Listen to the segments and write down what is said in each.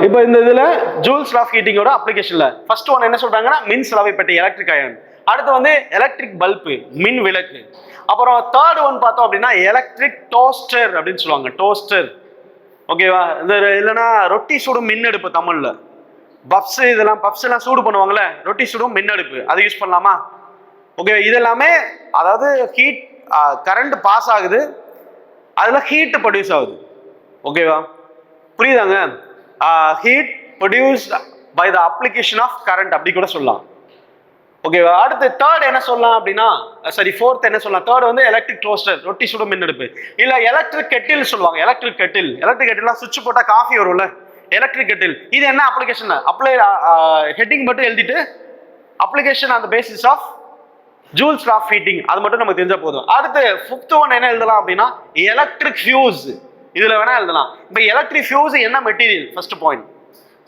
இப்போ இந்த இதுல ஜூல்ஸ் லா ஆஃப் ஹீட்டிங்கோட அப்ளிகேஷன்ல ஃபர்ஸ்ட் ஒன் என்ன சொல்றாங்கன்னா மின் சலவை பெட்டி எலக்ட்ரிக் அயன், அடுத்து வந்து எலக்ட்ரிக் பல்பு மின் விளக்கு, அப்புறம் தேர்ட் ஒன் பார்த்தோம் அப்படின்னா எலக்ட்ரிக் டோஸ்டர் அப்படின்னு சொல்லுவாங்க. டோஸ்டர் ஓகேவா, இது இல்லைன்னா ரொட்டி சுடும் மின் அடுப்பு தமிழ்ல. பப்ஸ் இதெல்லாம் பப்ஸ் எல்லாம் சூடு பண்ணுவாங்கல்ல, ரொட்டி சுடும் மின் அடுப்பு, அதை யூஸ் பண்ணலாமா? ஓகே, இது எல்லாமே அதாவது ஹீட் கரண்ட் பாஸ் ஆகுது, அதுல ஹீட் ப்ரொடியூஸ் ஆகுது. ஓகேவா, புரியுதாங்க? Heat produced by the application of current அப்படி கூட சொல்லலாம். ஓகேவா, அடுத்து தேர்ட் என்ன சொல்லலாம் அப்படின்னா, சரி ஃபோர்த் என்ன சொல்லலாம், தேர்ட் வந்து எலக்ட்ரிக் டோஸ்டர் ரொட்டி சுடும் மின் அடுப்பு, இல்ல எலக்ட்ரிக் கெட்டில் சொல்லுவாங்க. எலக்ட்ரிக் கெட்டில்லாம் சுவிட்ச் போட்டா காஃபி வரும்ல, எலக்ட்ரிக் கெட்டில். இது என்ன அப்ளிகேஷன், அப்ளை ஹெட்டிங் மட்டும் எழுதிட்டு application on the basis of Joule's of heating, அது மட்டும் நமக்கு தெரிஞ்சா போதும். அடுத்து ஃபிஃப்த் ஒன் என்ன எழுதலாம் அப்படின்னா எலக்ட்ரிக் ஃபியூஸ், இதுல வேணா எழுதலாம். இப்போ எலக்ட்ரிக் ஃபியூஸ் என்ன மெட்டீரியல் ஃபர்ஸ்ட் பாயிண்ட்.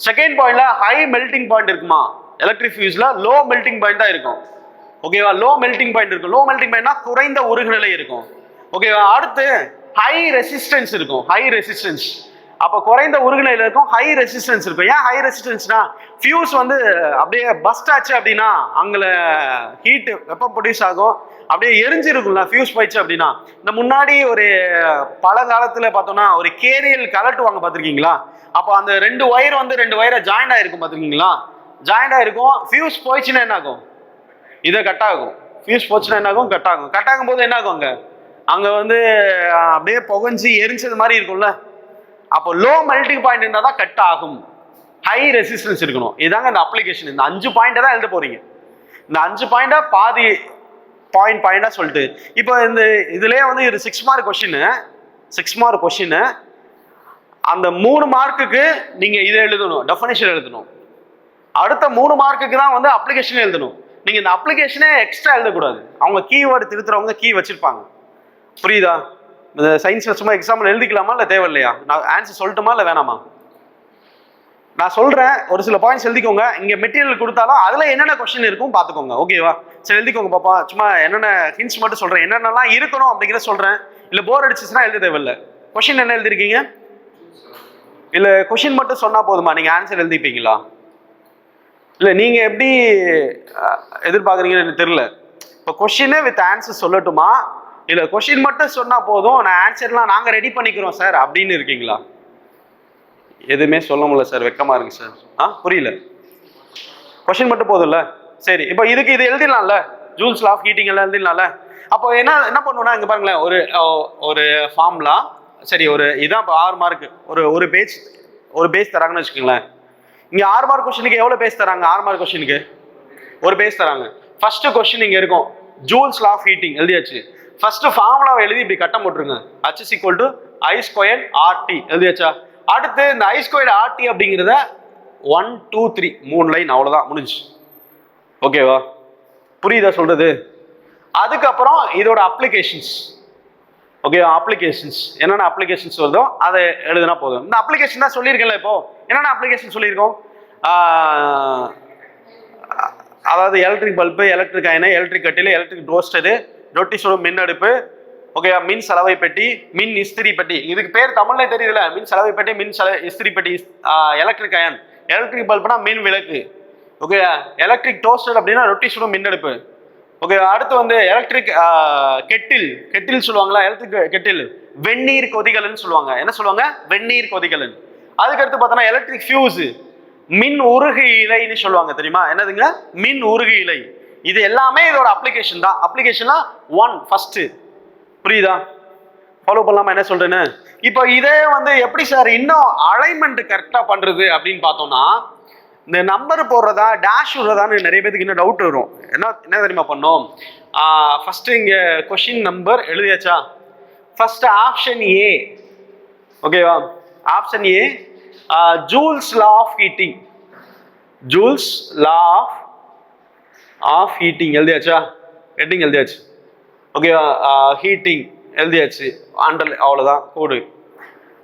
செகண்ட் பாயிண்ட்ல ஹை மெல்டிங் பாயிண்ட் இருக்குமா, எலக்ட்ரிக் ஃபியூஸ்ல லோ மெல்டிங் பாயிண்ட் தான் இருக்கும். ஓகேவா, லோ மெல்டிங் பாயிண்ட் இருக்கும். லோ மெல்டிங் பாயிண்ட்னா குறைந்த உருகுநிலை இருக்கும். ஓகேவா, அடுத்து ஹை ரெசிஸ்டன்ஸ் இருக்கும். ஹை ரெசிஸ்டன்ஸ் அப்போ குறைந்த உருகுநிலையில இருக்கும், ஹை ரெசிஸ்டன்ஸ் இருக்கும். ஏன் ஹை ரெசிஸ்டன்ஸ்னா ஃபியூஸ் வந்து அப்படியே பஸ்ட் ஆச்சு அப்படின்னா அங்கே ஹீட் வெப்பம் ப்ரொடியூஸ் ஆகும், அப்படியே எரிஞ்சிருக்கும்ல ஃபியூஸ் போயிடுச்சு அப்படின்னா. இந்த முன்னாடி ஒரு பழங்காலத்தில் பார்த்தோம்னா ஒரு கேரியல் கலட்டுவாங்க பார்த்துருக்கீங்களா, அப்போ அந்த ரெண்டு ஒயர் வந்து ரெண்டு ஒயரை ஜாயிண்ட் ஆயிருக்கும் பார்த்துருக்கீங்களா, ஜாயிண்ட் ஆயிருக்கும். ஃபியூஸ் போயிடுச்சுன்னா என்ன ஆகும், இதை கட் ஆகும். ஃபியூஸ் போச்சுன்னா என்ன ஆகும், கட் ஆகும். கட் ஆகும் போது என்ன ஆகும், அங்கே வந்து அப்படியே புகஞ்சு எரிஞ்சது மாதிரி இருக்கும்ல. அப்போ லோ மெல்டிங் பாயிண்ட் இருந்தால் தான் கட் ஆகும், ஹை ரெசிஸ்டன்ஸ் இருக்கணும். இதாங்க இந்த அப்ளிகேஷன். இந்த 5 பாயிண்டை தான் எழுத போறீங்க. இந்த 5 பாயிண்டா பாதி பாயிண்டா சொல்லிட்டு இப்போ இந்த இதுலயே வந்து இது 6 மார்க் கொஸ்டின். 6 மார்க் கொஸ்டின், அந்த 3 மார்க்குக்கு நீங்க இதை எழுதணும், டெஃபினிஷன் எழுதணும். அடுத்த 3 மார்க்குக்கு தான் வந்து அப்ளிகேஷன் எழுதணும். நீங்க இந்த அப்ளிகேஷனே எக்ஸ்ட்ரா எழுதக்கூடாது. அவங்க கீவேர்டு திருத்துறவங்க கீ வச்சிருப்பாங்க, புரியுதா? இந்த சயின்ஸ்ல சும்மா எக்ஸாம்பிள் எழுதிக்கலாமா இல்லை தேவையில்லையா? நான் ஆன்சர் சொல்லட்டுமா இல்லை வேணாமா? நான் சொல்றேன், ஒரு சில பாயிண்ட்ஸ் எழுதிக்கோங்க. இங்க மெட்டீரியல் கொடுத்தாலும் அதுல என்னென்ன கொஸ்டின் இருக்கும் பார்த்துக்கோங்க. ஓகேவா, சரி எழுதிக்கோங்க பாப்பா. சும்மா என்னென்ன ஹிண்ட்ஸ் மட்டும் சொல்றேன், என்னென்னலாம் இருக்கணும் அப்படிங்கிற சொல்றேன். இல்ல போர் அடிச்சுன்னா எழுத தேவையில்லை. கொஸ்டின் என்ன எழுதிருக்கீங்க, இல்ல கொஸ்டின் மட்டும் சொன்னா போதுமா, நீங்க ஆன்சர் எழுதிப்பீங்களா? இல்ல நீங்க எப்படி எதிர்பார்க்குறீங்கன்னு எனக்கு தெரியல. இப்போ கொஸ்டினே வித் ஆன்சர் சொல்லட்டுமா, இல்ல கொஸ்டின் மட்டும் சொன்னா போதும் நான் ஆன்சர்லாம் நாங்க ரெடி பண்ணிக்கிறோம் சார் அப்படின்னு இருக்கீங்களா? எதுவுமே சொல்ல முடியல சார், வெக்கமா இருக்கு சார். புரியல, கொஸ்டின் மட்டும் போதும்ல. சரி, இப்போ இதுக்கு இது எழுதிடலாம்ல, ஜூல்ஸ் லா ஆஃப் ஹீட்டிங் எல்லாம் எழுதிடலாம்ல. அப்போ என்ன பண்ணுவோம்னா, இங்க பாருங்களேன், ஒரு ஃபார்முலா. சரி, இதான் இப்போ 6 மார்க், ஒரு பேஜ் தராங்கன்னு வச்சுக்கோங்களேன். இங்க 6 மார்க் கொஸ்டினுக்கு எவ்வளவு பேஜ் தராங்க? 6 மார்க் கொஸ்டினுக்கு ஒரு பேஜ் தராங்க. ஃபர்ஸ்ட் கொஸ்டின் இங்க இருக்கும், ஜூல்ஸ் லா ஆஃப் ஹீட்டிங் எழுதியாச்சு. ஃபர்ஸ்ட் ஃபார்முலாவை எழுதி இப்படி கட்டம் போட்டுருங்க, H = I² RT எழுதியாச்சா? அடுத்து இந்த I² RT அப்படிங்கிறத 1 2 3 3 லைன், அவ்வளவுதான், முடிஞ்சு. ஓகேவா, புரியுதா சொல்றது? அதுக்கப்புறம் இதோட அப்ளிகேஷன்ஸ். ஓகே, அப்ளிகேஷன்ஸ் என்னென்ன அப்ளிகேஷன்ஸ் வருதோ அதை எழுதுனா போதும். இந்த அப்ளிகேஷன் தான் சொல்லியிருக்கேன்ல. இப்போ என்னென்ன அப்ளிகேஷன் சொல்லியிருக்கோம், அதாவது electric bulb, electric iron, electric kettle, electric toaster, ரொட்டி சுடும் மின் அடுப்பு, ஓகே, மின் சலவை பெட்டி, மின் இஸ்திரி பெட்டி. இதுக்கு பேர் தமிழ்ல தெரியுதுல, மின் சலவை பெட்டி, இஸ்திரி பெட்டி, எலக்ட்ரிக் அயன். எலக்ட்ரிக் பல்புனா மின் விளக்கு. ஓகே, எலக்ட்ரிக் டோஸ்டர் அப்படின்னா ரொட்டி சுடும் மின் அடுப்பு. ஓகே, அடுத்து வந்து எலக்ட்ரிக் கெட்டில் சொல்லுவாங்களா, எலக்ட்ரிக் கெட்டில் வெந்நீர் கொதிகலன்னு சொல்லுவாங்க. என்ன சொல்லுவாங்க? வெந்நீர் கொதிகலன். அதுக்கடுத்து பார்த்தோன்னா எலக்ட்ரிக் ஃபியூஸ், மின் உருகு இலைன்னு சொல்லுவாங்க. தெரியுமா என்னதுங்க? மின் உருகு இலை. இது எல்லாமே இதோட அப்ளிகேஷன் தான். அப்ளிகேஷனா 1 ஃபர்ஸ்ட், புரியுதா? ஃபாலோ பண்ணலாமா என்ன சொல்றேன்னு? இப்போ இதே வந்து எப்படி சார் இன்னும் அலைன்மெண்ட் கரெக்டா பண்றது அப்படின்னு பார்த்தோம்னா, இந்த நம்பர் போடுறதா டேஷ் விடுறதான்னு நிறைய பேருக்கு இன்னும் டவுட் வரும். என்ன தெரியுமா பண்ணோம்? ஃபர்ஸ்ட் இங்க கொஸ்டின் நம்பர் எழுதியாச்சா? First option A. ஓகேவா, option A, Joule's law of heating. Joule's law of heating எழுதியாச்சா? ஹெட்டிங் எழுதியாச்சு. ஓகேவா, ஹீட்டிங் எழுதியாச்சு, அவ்வளோதான் கோடு.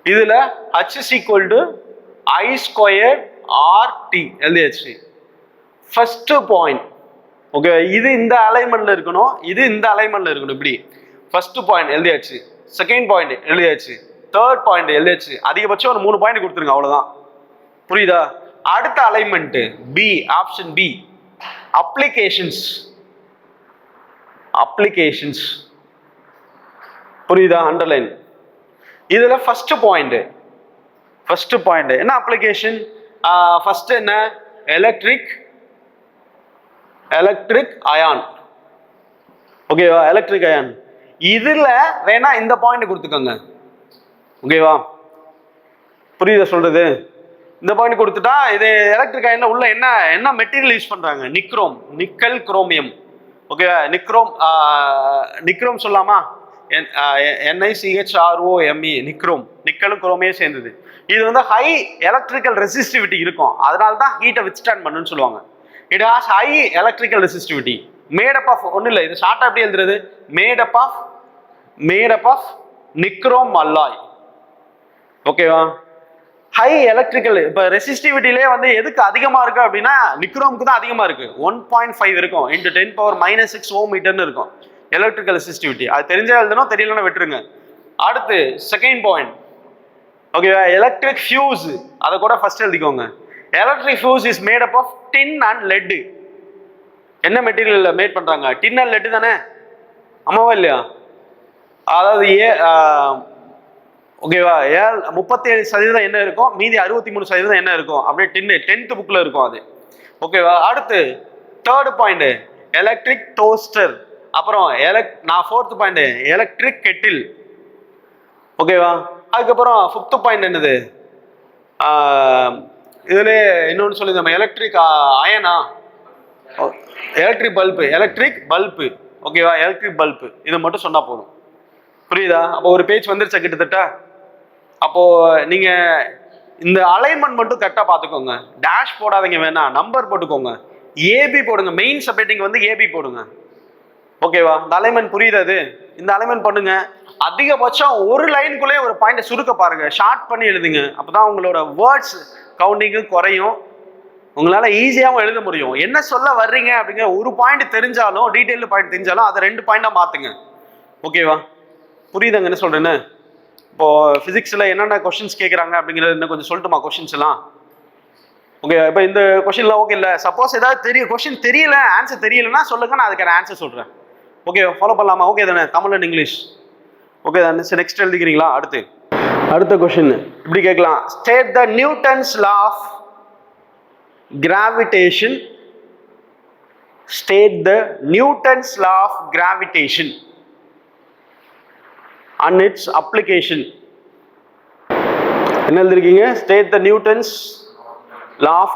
இதுல H = I² RT எழுதியாச்சு. First point. ஓகே, இது இந்த அலைன்மெண்ட்ல இருக்கணும், இது இந்த அலைன்மெண்ட்ல இருக்கணும். இப்படி ஃபர்ஸ்ட் பாயிண்ட் எழுதியாச்சு, செகண்ட் பாயிண்ட் எழுதியாச்சு, தேர்ட் பாயிண்ட் எழுதியாச்சு. அதிகபட்சம் ஒரு 3 பாயிண்ட் கொடுத்துருங்க, அவ்வளவுதான். புரியுதா? அடுத்த alignment B, option B, applications. Applications புரியுதா? அண்டர்லைன். இதுல ஃபர்ஸ்ட் பாயிண்ட் என்ன அப்ளிகேஷன்? ஃபர்ஸ்ட் என்ன? Electric iron. ஓகேவா? Electric iron. இதுல வேணா இந்த பாயிண்ட் கொடுத்துக்கோங்க. ஓகேவா? புரியுதா சொல்றது? இந்த பாயிண்ட் கொடுத்துட்டா இது எலக்ட்ரிக் அயன்ல உள்ள என்ன மெட்டீரியல் யூஸ் பண்றாங்க? Nichrome, nickel chromium. ஓகேவா? நிக்ரோம் சொல்லாமா? NiCHROMe, நிக்ரோம், நிக்கலும் குரோமியம் சேர்ந்தது. இது வந்து ஹை எலக்ட்ரிக்கல் ரெசிஸ்டிவிட்டி இருக்கும், அதனால தான் ஹீட்டை வித்ஸ்டாண்ட் பண்ணுன்னு சொல்லுவாங்க. It has high electrical resistivity. Made up of ஒன்றும் இல்லை, இது ஷார்ட்டா எப்படி எழுதுறது? Made up of nichrome alloy. ஓகேவா? High electrical. இப்போ ரெசிஸ்டிவிட்டிலே வந்து எதுக்கு அதிகமா இருக்கு அப்படின்னா நிக்ரோமுக்கு தான் அதிகமா இருக்கு. 1.5 இருக்கும் × 10⁻⁻6 ஓம் மீட்டர்னு இருக்கும் எலக்ட்ரிக்கல் ரெசிஸ்டிவிட்டி. அது தெரிஞ்சா எழுதணும், தெரியலன்னா விட்டுருங்க. அடுத்து செகண்ட் பாயிண்ட். ஓகேவா? எலக்ட்ரிக் ஃபியூஸ், அதை கூட ஃபர்ஸ்ட் எழுதிக்கோங்க. Electric fuse is made up of tin and lead. என்ன மெட்டீரியல் மேட் பண்றாங்க? டின் அண்ட் லெட் தானே? ஆமாவா இல்லையா? அதாவது ஓகேவா? 37% என்ன இருக்கும், மீதி 63% என்ன இருக்கும்? அப்படியே 10th புக்ல இருக்கும் அது. ஓகேவா? அடுத்து தேர்ட் பாயிண்ட் எலக்ட்ரிக் டோஸ்டர். அப்புறம் நான் ஃபோர்த் பாயிண்ட் எலக்ட்ரிக் கெட்டில். ஓகேவா? அதுக்கப்புறம் ஃபிஃப்த் பாயிண்ட் என்னது? இதுல இன்னொன்று சொல்லி நம்ம எலக்ட்ரிக் அயனா, எலக்ட்ரிக் பல்பு. ஓகேவா? Electric bulb. இதை மட்டும் சொன்னா போதும். புரியுதா? அப்போ ஒரு பேஜ் வந்துருச்சா கிட்டத்தட்ட? அப்போ நீங்க இந்த அலைன்மெண்ட் மட்டும் கரெக்டா பாத்துக்கோங்க. டேஷ் போடாதீங்க, வேணா நம்பர் போட்டுக்கோங்க. ஏபி போடுங்க. மெயின் சப்ஹெட்டிங் வந்து ஏபி போடுங்க. ஓகேவா? இந்த அலைன்மெண்ட் புரியுது? இந்த அலைன்மெண்ட் பண்ணுங்க. அதிகபட்சம் ஒரு லைனுக்குள்ளே ஒரு பாயிண்ட் சுருக்க பாருங்க, ஷார்ட் பண்ணி எழுதுங்க. அப்பதான் உங்களோட வேர்ட்ஸ் கவுண்டிங்கு குறையும், உங்களால ஈஸியாகவும் எழுத முடியும். என்ன சொல்ல வர்றீங்க அப்படிங்கிற ஒரு பாயிண்ட் தெரிஞ்சாலும், டீடைல் பாயிண்ட் தெரிஞ்சாலும் அதை 2 பாயிண்டா மாத்துங்க. ஓகேவா? புரியுதாங்க என்ன சொல்றேன்னு? இப்போ பிசிக்ஸ்ல என்னென்ன கொஸ்டின்ஸ் கேட்குறாங்க அப்படிங்கிறது இன்னும் கொஞ்சம் சொல்லட்டுமா? கொஸ்டின்ஸ் எல்லாம் ஓகே. இப்போ இந்த கொஸ்டின்லாம் ஓகே இல்லை. சப்போஸ் ஏதாவது கொஸ்டின் தெரியல, ஆன்சர் தெரியலன்னா சொல்லுங்க, நான் அதுக்கான ஆன்சர் சொல்றேன். ஓகே, ஃபாலோ பண்ணலாமா? ஓகே தானே? தமிழ் அண்ட் இங்கிலீஷ் ஓகே தானே? நெக்ஸ்ட் எழுதிக்கிறீங்களா? அடுத்த கொஸ்டின் இப்படி கேட்கலாம். State the Newton's law of gravitation. State the Newton's law of gravitation and its application. என்ன எழுதிருக்கீங்க? State the Newton's law of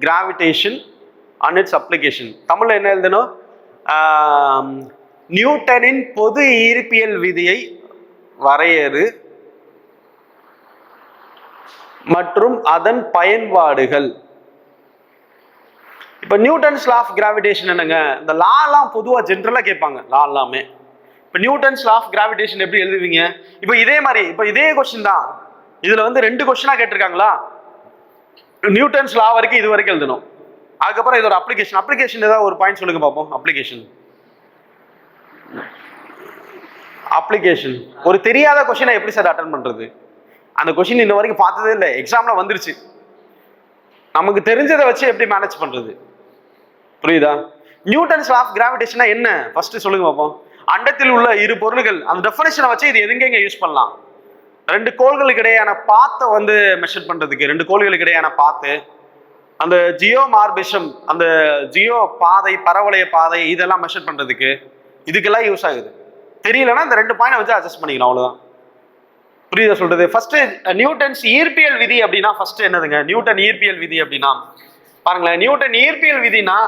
gravitation and its application. தமிழ்ல என்ன எழுதணும்? நியூட்டனின் பொது ஈர்ப்பியல் விதியை வரையறு மற்றும் அதன் பயன்பாடுகள். இப்ப நியூட்டன்ஸ் லா ஆஃப் கிராவிடேஷன் என்னங்க? இந்த லாலாம் பொதுவா ஜென்ரலா கேட்பாங்க, லா எல்லாமே. இப்போ நியூட்டன்ஸ் லா ஆஃப் கிராவிடேஷன் எப்படி எழுதுவீங்க? இப்போ இதே மாதிரி, இப்போ இதே கொஸ்டின் தான். இதுல வந்து 2 கொஸ்டினா கேட்டிருக்காங்களா? நியூட்டன்ஸ் லா வரைக்கும் இது வரைக்கும் எழுதணும். அதுக்கப்புறம் இதோட அப்ளிகேஷன் ஏதாவது ஒரு பாயிண்ட் சொல்லுங்க பார்ப்போம். அப்ளிகேஷன் ஒரு தெரியாத கொஸ்டினை எப்படி சார் அட்டெண்ட் பண்றது? அந்த கொஸ்டின் இன்ன வரைக்கும் பார்த்ததே இல்லை, எக்ஸாம்ல வந்துருச்சு. நமக்கு தெரிஞ்சதை வச்சு எப்படி மேனேஜ் பண்றது? புரியுதா? நியூட்டன்ஸ் லா ஆஃப் கிராவிடேஷனா என்ன ஃபர்ஸ்ட் சொல்லுங்க பார்ப்போம். அண்டத்தில் உள்ள 2 பொருள்கள், அந்த டெஃபினிஷனை வச்சு இது எங்கெங்க யூஸ் பண்ணலாம்? 2 கோள்களுக்கு இடையான பாத்தை வந்து மெஷர் பண்றதுக்கு, 2 கோள்களுக்கு இடையான பாத்து, அந்த ஜியோ மார்பிஷம், அந்த ஜியோ பாதை, பரவளைய பாதை, இதெல்லாம் மெஷர் பண்றதுக்கு இதுக்கெல்லாம் யூஸ் ஆகுது. தெரியலன்னா இந்த 2 பாயிண்ட் வச்சு அட்ஜஸ்ட் பண்ணிக்கலாம், அவ்வளவுதான். புரியுதா சொல்றது? ஃபர்ஸ்ட் நியூட்டன்ஸ் ஈர்ப்பியல் விதி அப்படின்னா ஃபர்ஸ்ட் என்னதுங்க? நியூட்டன் ஈர்ப்பியல் விதி அப்படின்னா பாருங்களேன். நியூட்டன் ஈர்ப்பியல் விதினா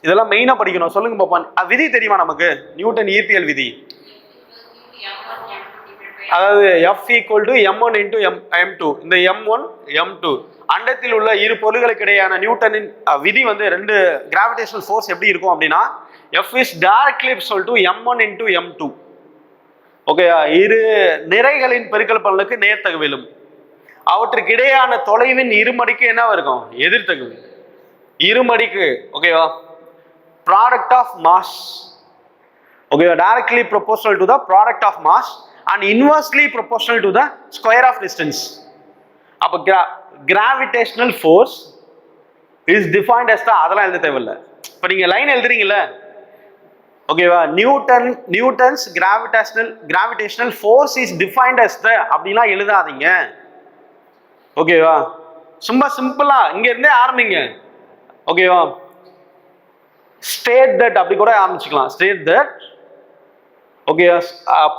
இதெல்லாம் மெயினா படிக்கணும். சொல்லுங்க பாப்பா, விதி தெரியுமா நமக்கு? நியூட்டன் ஈர்ப்பியல் விதி அதாவது F = m1 × m2. இந்த m1 m2 அண்டத்தில் உள்ள 2 பொருள்களுக்கு இடையான நியூட்டனின் விதி வந்து 2 கிராவிடேஷனல் ஃபோர்ஸ் எப்படி இருக்கும் அப்படின்னா F is directly equal to m1 × m2. Okay, 2 நிறைகளின் பெருக்கல் பலனுக்கு நேர்த்தகவிலும் அவற்றுக்கு இடையான தொலைவின் இருமடிக்கு என்ன இருக்கும்? எதிர்த்தகவு. இருமடிக்கு ஓகேவா? ப்ராடக்ட் ஆஃப் மாஸ் ஓகேவா, directly proportional to the product of mass and inversely proportional to the square of distance. அப்போ gravitational force is defined as the, அதெல்லாம் எழுத தேவையில்லை. இப்போ நீங்க லைன் எழுதுறீங்கல்ல, ஓகேவா, Newton's gravitational force is defined as the அப்படிலாம் எழுதாதீங்க. ஓகேவா, சும்மா சிம்பிளா இங்க இருந்தே ஆரம்பிங்க. ஓகேவா, ஸ்டேட் தட் அப்படி கூட ஆரம்பிச்சுக்கலாம். ஸ்டேட் தட் ஓகேவா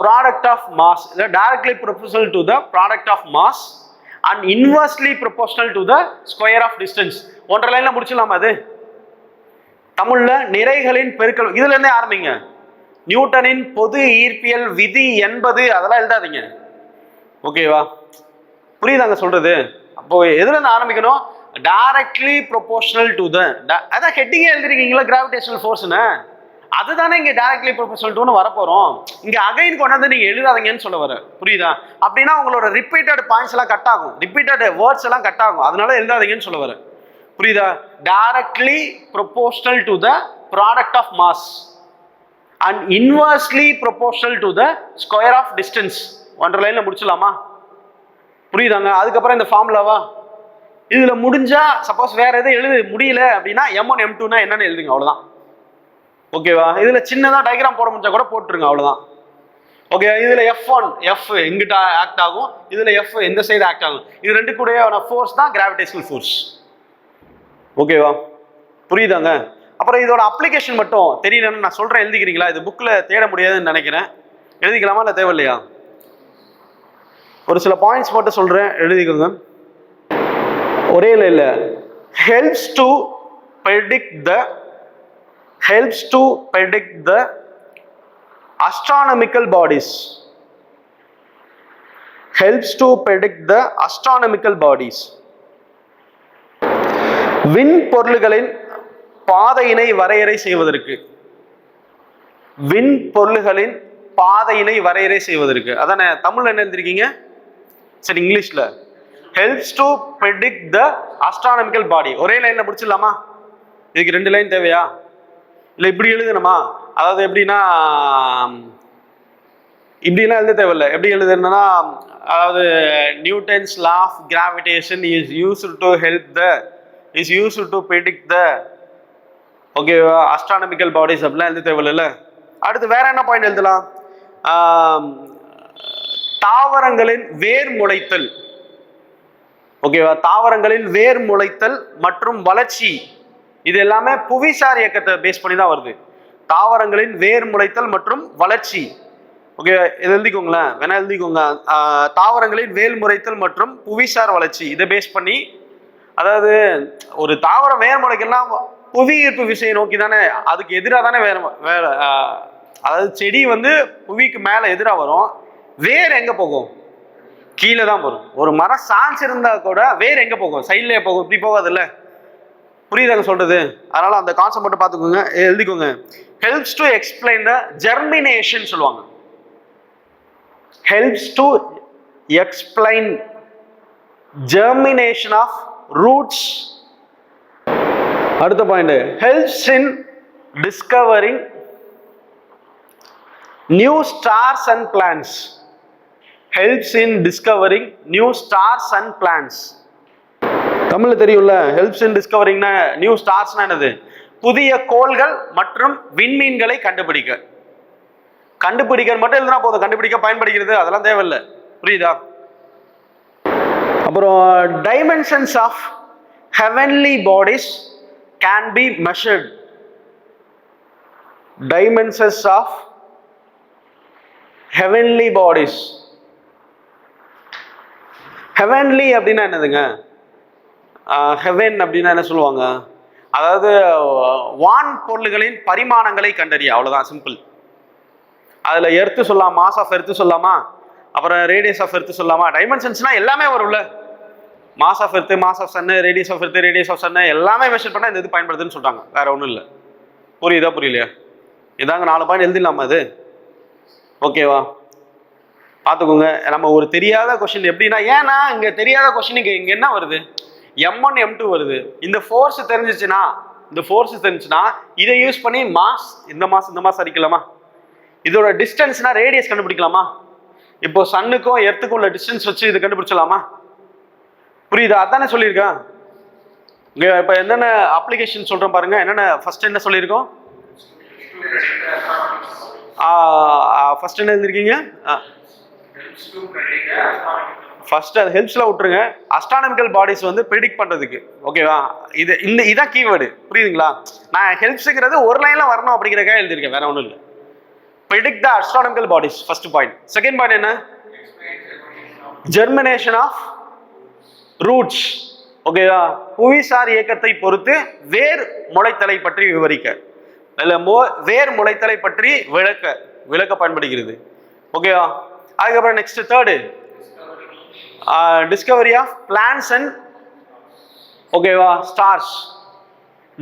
product of mass directly proportional to the product of mass and inversely proportional to the square of distance. ஒன்றரை லைன்ல முடிச்சிடலாமா அது? தமிழ்ல நிறைகளின் பெருக்கல், இதுல இருந்தே ஆரம்பிங்க. நியூட்டனின் பொது ஈர்ப்பியல் விதி என்பது, அதெல்லாம் எழுதாதீங்க. ஓகேவா, புரியுதாங்க சொல்றது? அப்போ எதுல இருந்து ஆரம்பிக்கணும்? டைரக்ட்லி ப்ரொபோஷனல் டு த, அதான் ஹெட்டிங்கே எழுதிருக்கீங்களா கிராவிடேஷனல் ஃபோர்ஸ்னு, அதுதானே இங்க டைரக்ட்லி ப்ரொபோஷனல் டுன்னு வரப்போறோம். இங்க அகைன் கொண்டாந்து நீங்க எழுதாதீங்கன்னு சொல்ல வர, புரியுதா? அப்படின்னா உங்களோட ரிப்பீட்டட் பாயிண்ட்ஸ் எல்லாம் கட் ஆகும், ரிப்பீட்டட் வேர்ட்ஸ் எல்லாம் கட் ஆகும், அதனால எழுதாதீங்கன்னு சொல்ல வர, புரியுதா? Directly proportional to the product of mass and inversely proportional to the square of distance. ஒன்றரை லைன்ல முடிச்சலாமா? புரியுதாங்க? அதுக்கப்புறம் இந்த ஃபார்முலாவா இதுல முடிஞ்சா, சப்போஸ் வேற எதுவும் எழுத முடியல அப்படின்னா M1 M2னா என்னன்னு எழுதுங்க, அவ்வளவுதான். ஓகேவா, இதுல சின்னதா டயக்ராம் போட முடிஞ்சா கூட போட்டுருங்க, அவ்வளவுதான். ஓகே, இதுல F1 F எங்கிட்ட ஆக்ட் ஆகும், இதுல F இந்த சைடு ஆக்ட் ஆகும். இது ரெண்டு கூட ஃபோர்ஸ் தான் கிராவிடேஷனல் ஃபோர்ஸ். ஓகேவா, புரியுதாங்க? அப்புறம் இதோட அப்ளிகேஷன் மட்டும் தெரியலன்னு நான் சொல்றேன், எழுதிக்கிறீங்களா? இது புக்ல தேட முடியாதுன்னு நினைக்கிறேன். எழுதிக்கலாமா இல்லை தேவையில்லையா? ஒரு சில பாயிண்ட்ஸ் மட்டும் சொல்றேன், எழுதிக்கோங்க. ஒரே இல்ல, helps to predict the astronomical bodies. Helps to predict the astronomical bodies. விண்பொருள்களின் பாதையினை வரையறை செய்வதற்கு, விண்பொருள்களின் பாதையினை வரையறை செய்வதற்கு, அதானே தமிழ்ல என்ன எழுதிருக்கீங்க? சரி, இங்கிலீஷ்ல helps to predict the astronomical body. ஒரே லைன்ல முடிச்சிடலாமா? இதுக்கு ரெண்டு லைன் தேவையா? இல்லை இப்படி எழுதணுமா? அதாவது எப்படின்னா, இப்படிலாம் எழுத தேவையில்லை. எப்படி எழுதுனா, அதாவது Newton's law of gravitation is used to predict the ஓகேவா அஸ்ட்ரானமிக்கல் பாடிஸ் அப்படிலாம் எழுத தேவையில்ல. அடுத்து வேற என்ன பாயிண்ட் எழுதலாம்? தாவரங்களின் வேர் முளைத்தல். ஓகேவா, தாவரங்களின் வேர் முளைத்தல் மற்றும் வளர்ச்சி, இது எல்லாமே புவிசார் இயக்கத்தை பேஸ் பண்ணி தான் வருது. தாவரங்களின் வேர் முளைத்தல் மற்றும் வளர்ச்சி. ஓகே, இது எழுதிக்கோங்களேன், வேணா எழுதிக்கோங்க. தாவரங்களின் வேர் முளைத்தல் மற்றும் புவிசார் வளர்ச்சி, இதை பேஸ் பண்ணி, அதாவது ஒரு தாவரம் வேர் முளைக்கலாம் புவி ஈர்ப்பு விசையை நோக்கி தானே, அதுக்கு எதிராக தானே வேற அதாவது செடி வந்து புவிக்கு மேல எதிராக வரும், வேர் எங்க போகும்? கீழே தான் வரும். ஒரு மரம் சான்ஸ் இருந்தா கூட வேர் எங்க போகும்? சைட்லயே போகும், இப்படி போகாதுல்ல. புரியுதாங்க சொல்றது? அதனால அந்த கான்செப்ட் மட்டும் பார்த்துக்கோங்க, எழுதிக்கோங்க. Helps to explain the germination சொல்லுவாங்க. Helps to explain germination of roots. அடுத்த point, helps in discovering new stars and planets. Helps in discovering new stars and planets. தமிழ்ல தெரியும்ல, ஹெல்ப்ஸ் இன் டிஸ்கவரிங்னா நியூ ஸ்டார்ஸ்னா என்னது? புதிய கோள்கள் மற்றும் விண்மீன்களை கண்டுபிடிக்க. கண்டுபிடிக்க மட்டும் எழுதுனா போதும், கண்டுபிடிக்க பயன்படுகிறது அதெல்லாம் தேவையில்லை, புரியுதா? அப்புறம் dimensions of heavenly bodies can be measured. Dimensions of heavenly bodies. Heavenly அப்படின்னா என்னதுங்க? ஹெவன் அப்படின்னா என்ன சொல்லுவாங்க? அதாவது வான் பொருள்களின் பரிமாணங்களை கண்டறிய, அவ்வளவுதான், சிம்பிள். அதுல எர்த்து சொல்லலாம், மாஸ் ஆஃப் எர்த்து சொல்லலாமா, அப்புறம் ரேடியஸ் ஆஃப் எர்த்து சொல்லலாமா. டைமென்ஷன்ஸ்னா எல்லாமே வரும்ல, mass of earth, mass of sun, radius of earth, radius of sun, எல்லாமே மெஷர் பண்ணா இந்த இது பயன்படுதுன்னு சொல்றாங்க, வேற ஒன்றும் இல்லை. புரியுதா புரியலையா? இதாங்க 4 பாயிண்ட் எழுதிடலாமா அது? ஓகேவா, பார்த்துக்கோங்க. நம்ம ஒரு தெரியாத கொஸ்டின் எப்படின்னா, ஏன்னா இங்க தெரியாத கொஸ்டினுக்கு இங்க என்ன வருது? M1 M2 வருது. இந்த ஃபோர்ஸ் தெரிஞ்சிச்சுன்னா, இதை யூஸ் பண்ணி மாஸ் இந்த மாஸ் அடிக்கலாமா? இதோட டிஸ்டன்ஸ்னா ரேடியஸ் கண்டுபிடிக்கலாமா? இப்போ சன்னுக்கும் எர்த்துக்கும் உள்ள டிஸ்டன்ஸ் வச்சு இது கண்டுபிடிச்சலாமா? புரியுதா? அதானே சொல்லியிருக்கேன். இப்போ என்னென்ன அப்ளிகேஷன் சொல்றோம் பாருங்க. என்னென்ன ஃபர்ஸ்ட் என்ன சொல்லியிருக்கோம்? ஃபர்ஸ்ட் என்ன எழுதிருக்கீங்க? ஃபர்ஸ்ட் அது ஹெல்ப்ஸ்ல விட்டுருங்க. அஸ்ட்ரானமிக்கல் பாடிஸ் வந்து ப்ரிடிக்ட் பண்றதுக்கு, ஓகேவா? இதான் கீவேர்டு, புரியுதுங்களா? நான் ஹெல்ப்ஸுங்கிறது ஒரு லைன்ல வரணும் அப்படிங்கிறக்காக எழுதிருக்கேன், வேற ஒன்றும் இல்லை. ப்ரிடிக்ட் த astronomical bodies, first point. Second point என்ன? ஜெர்மினேஷன் ஆஃப் ரூட்ஸ், ஓகேவா? புவிசார் இயக்கத்தை பொறுத்து வேர் முளைத்தலை பற்றி விவரிக்க, இல்ல வேர் முளைத்தலை பற்றி விளக்க பயன்படுகிறது, ஓகேவா? அதுக்கப்புறம் next third discovery of planets and, ஓகேவா, stars.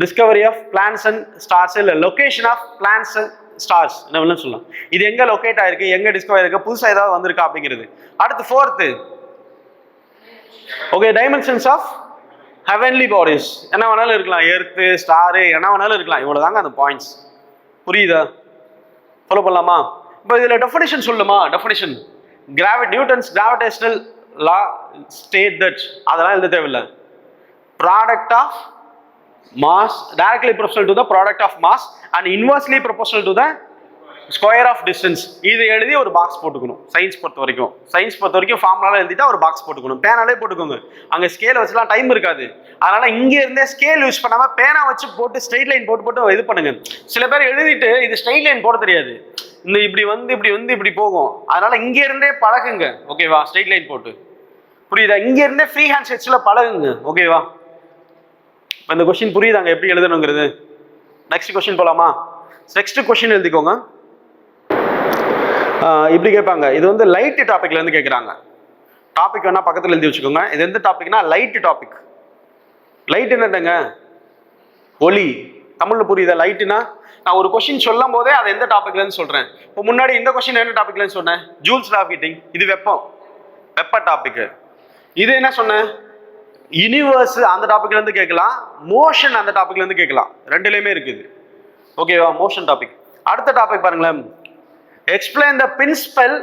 Discovery of planets and stars, இல்ல location of planets and stars என்ன சொல்லலாம். இது எங்க லொகேட் ஆயிருக்கு, எங்க டிஸ்கவர் ஆயிருக்கு, புதுசா ஏதாவது வந்திருக்கா அப்படிங்கிறது. அடுத்து fourth, okay, dimensions of heavenly bodies. என்ன வேணாலும் இருக்கலாம், எர்த்து, ஸ்டாரு, என்ன வேணாலும் இருக்கலாம். இவ்வளவுதாங்க அந்த பாயிண்ட்ஸ். புரியுதா? ஃபாலோ பண்ணலாமா? இப்போ இதுல டெஃபினிஷன் சொல்லுமா? Definition, Newton's gravitational law state that, அதெல்லாம் எழுத தேவையில்லை. Product of mass directly proportional to the product of mass and inversely proportional to the square of distance. இது எழுதி ஒரு பாக்ஸ் போட்டுக்கணும். சயின்ஸ் பொறுத்த வரைக்கும் ஃபார்முலால எழுதிட்டா ஒரு பாக்ஸ் போட்டுக்கணும். பேனாலே போட்டுக்கோங்க, அங்க ஸ்கேல் வச்சுலாம் டைம் இருக்காது. அதனால இங்க இருந்தே ஸ்கேல் யூஸ் பண்ணாம பேனா வச்சு போட்டு ஸ்ட்ரெயிட் லைன் போட்டு இது பண்ணுங்க. சில பேர் எழுதிட்டு இது ஸ்ட்ரெயிட் லைன் போட தெரியாது, இந்த இப்படி போகும். அதனால இங்க இருந்தே பழகுங்க, ஓகேவா? ஸ்ட்ரெயிட் லைன் போட்டு, புரியுதா? இங்க இருந்தே ஃப்ரீ ஹேண்ட் ஸ்கெட்ச்ல பழகுங்க, ஓகேவா? இந்த கொஸ்டின் புரியுதாங்க எப்படி எழுதணுங்கிறது? நெக்ஸ்ட் கொஸ்டின் போலாமா? நெக்ஸ்ட் கொஸ்டின் எழுதிக்கோங்க. இப்படி கேட்பாங்க. இது வந்து லைட் டாபிக்ல இருந்து கேட்குறாங்க. டாபிக் வேணா பக்கத்தில் எழுதி வச்சுக்கோங்க. இது எந்த டாபிக்னா லைட் டாபிக். லைட் என்னங்க? ஒளி. தமிழ்ல புரியுதா? லைட்னா நான் ஒரு கொஸ்டின் சொல்லும் போதே அதை எந்த டாபிக்ல இருந்து சொல்றேன். இப்போ முன்னாடி இந்த கொஸ்டின் என்ன டாபிக்ல இருந்து சொன்னேன்? Joule's law of heating. இது வெப்ப டாபிக். இது என்ன சொன்னேன்? யூனிவர்ஸ், அந்த டாபிக்ல இருந்து கேட்கலாம். மோஷன் அந்த டாபிக்ல இருந்து கேட்கலாம். ரெண்டுலயுமே இருக்குது, ஓகேவா? Motion topic. அடுத்த டாபிக் பாருங்களேன். Explain the principle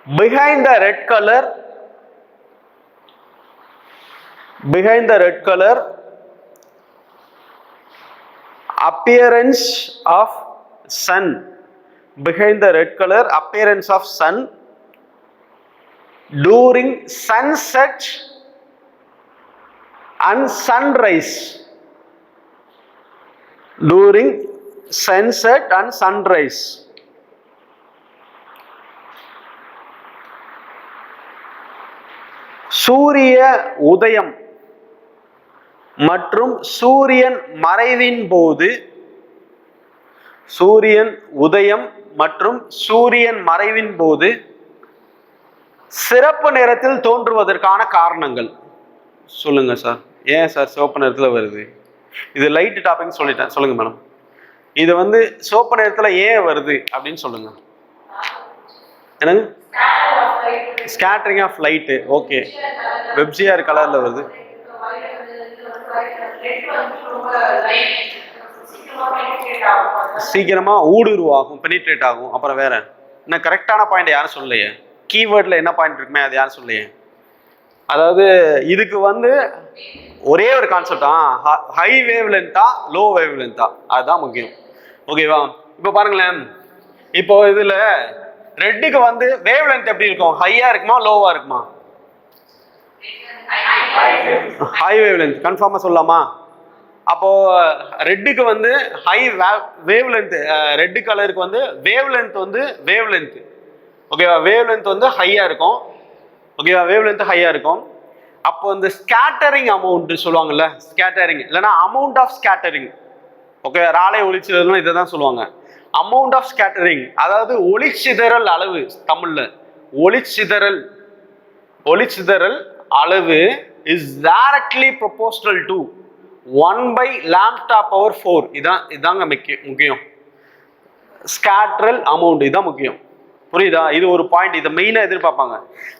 behind the red color appearance of sun. Behind the red color appearance of sun during sunset and sunrise. During sunset and sunrise. சூரிய உதயம் மற்றும் சூரியன் மறைவின் போது, சிறப்பு நேரத்தில் தோன்றுவதற்கான காரணங்கள் சொல்லுங்க சார். ஏன் சார் சிவப்பு நேரத்தில் வருது? இது லைட் டாபிக் சொல்லிட்டேன், சொல்லுங்க மேடம். இது வந்து சிவப்பு நேரத்தில் ஏன் வருது அப்படின்னு சொல்லுங்க. என்னங்க? Scattering of light. Okay, VIBGYOR கலர்ல வருது. சீக்கிரமா ஊடுருவாகும், பெனிட்ரேட் ஆகும். அப்புறம் வேற என்ன? கரெக்டான பாயிண்ட் யாரும் சொல்லலையே. கீவேர்ட்ல என்ன பாயிண்ட் இருக்குமே அது யாரும் சொல்லலையே. அதாவது இதுக்கு வந்து ஒரே ஒரு கான்செப்ட், ஹை வேவ் லென்த்தா லோ வேவ் லென்த்தா, அதுதான் முக்கியம், ஓகேவா? இப்போ பாருங்களேன், இப்போ இதுல ரெட்டுக்கு வந்து வேவ் லென்த் எப்படி இருக்கும்? ஹையா இருக்குமா லோவா இருக்குமா? ஹை வேவ் லென்த் கன்ஃபார்மா சொல்லலாமா? அப்போ ரெட்டுக்கு வந்து ஹை வேவ் லென்த், ரெட் கலருக்கு வந்து வேவ் லென்த், ஓகேவா? வேவ் லென்த் வந்து ஹையா இருக்கும், ஓகேவா? வேவ் லென்த் ஹையா இருக்கும். அப்போ இந்த ஸ்கேட்டரிங் அமௌண்ட் சொல்லுவாங்கல்ல, ஸ்கேட்டரிங் இல்லைன்னா அமௌண்ட் ஆஃப் ஸ்கேட்டரிங், ஓகே? ராலை ஒளிச்சிதறல் இதை தான் சொல்லுவாங்க. அமௌண்ட் ஆஃப் ஸ்கேட்டரிங், அதாவது ஒளிச்சிதறல் அளவு. தமிழ்ல ஒளிச்சிதறல் அளவு இஸ் டைரக்ட்லி ப்ரொபோர்ஷனல் டு 1/λ⁴. இதாங்க முக்கியம். ஸ்கேட்டரல் அமௌண்ட் இதான் முக்கியம், புரியுதா? இது ஒரு பாயிண்ட், இதை மெயினா எதிர்பார்ப்பாங்க.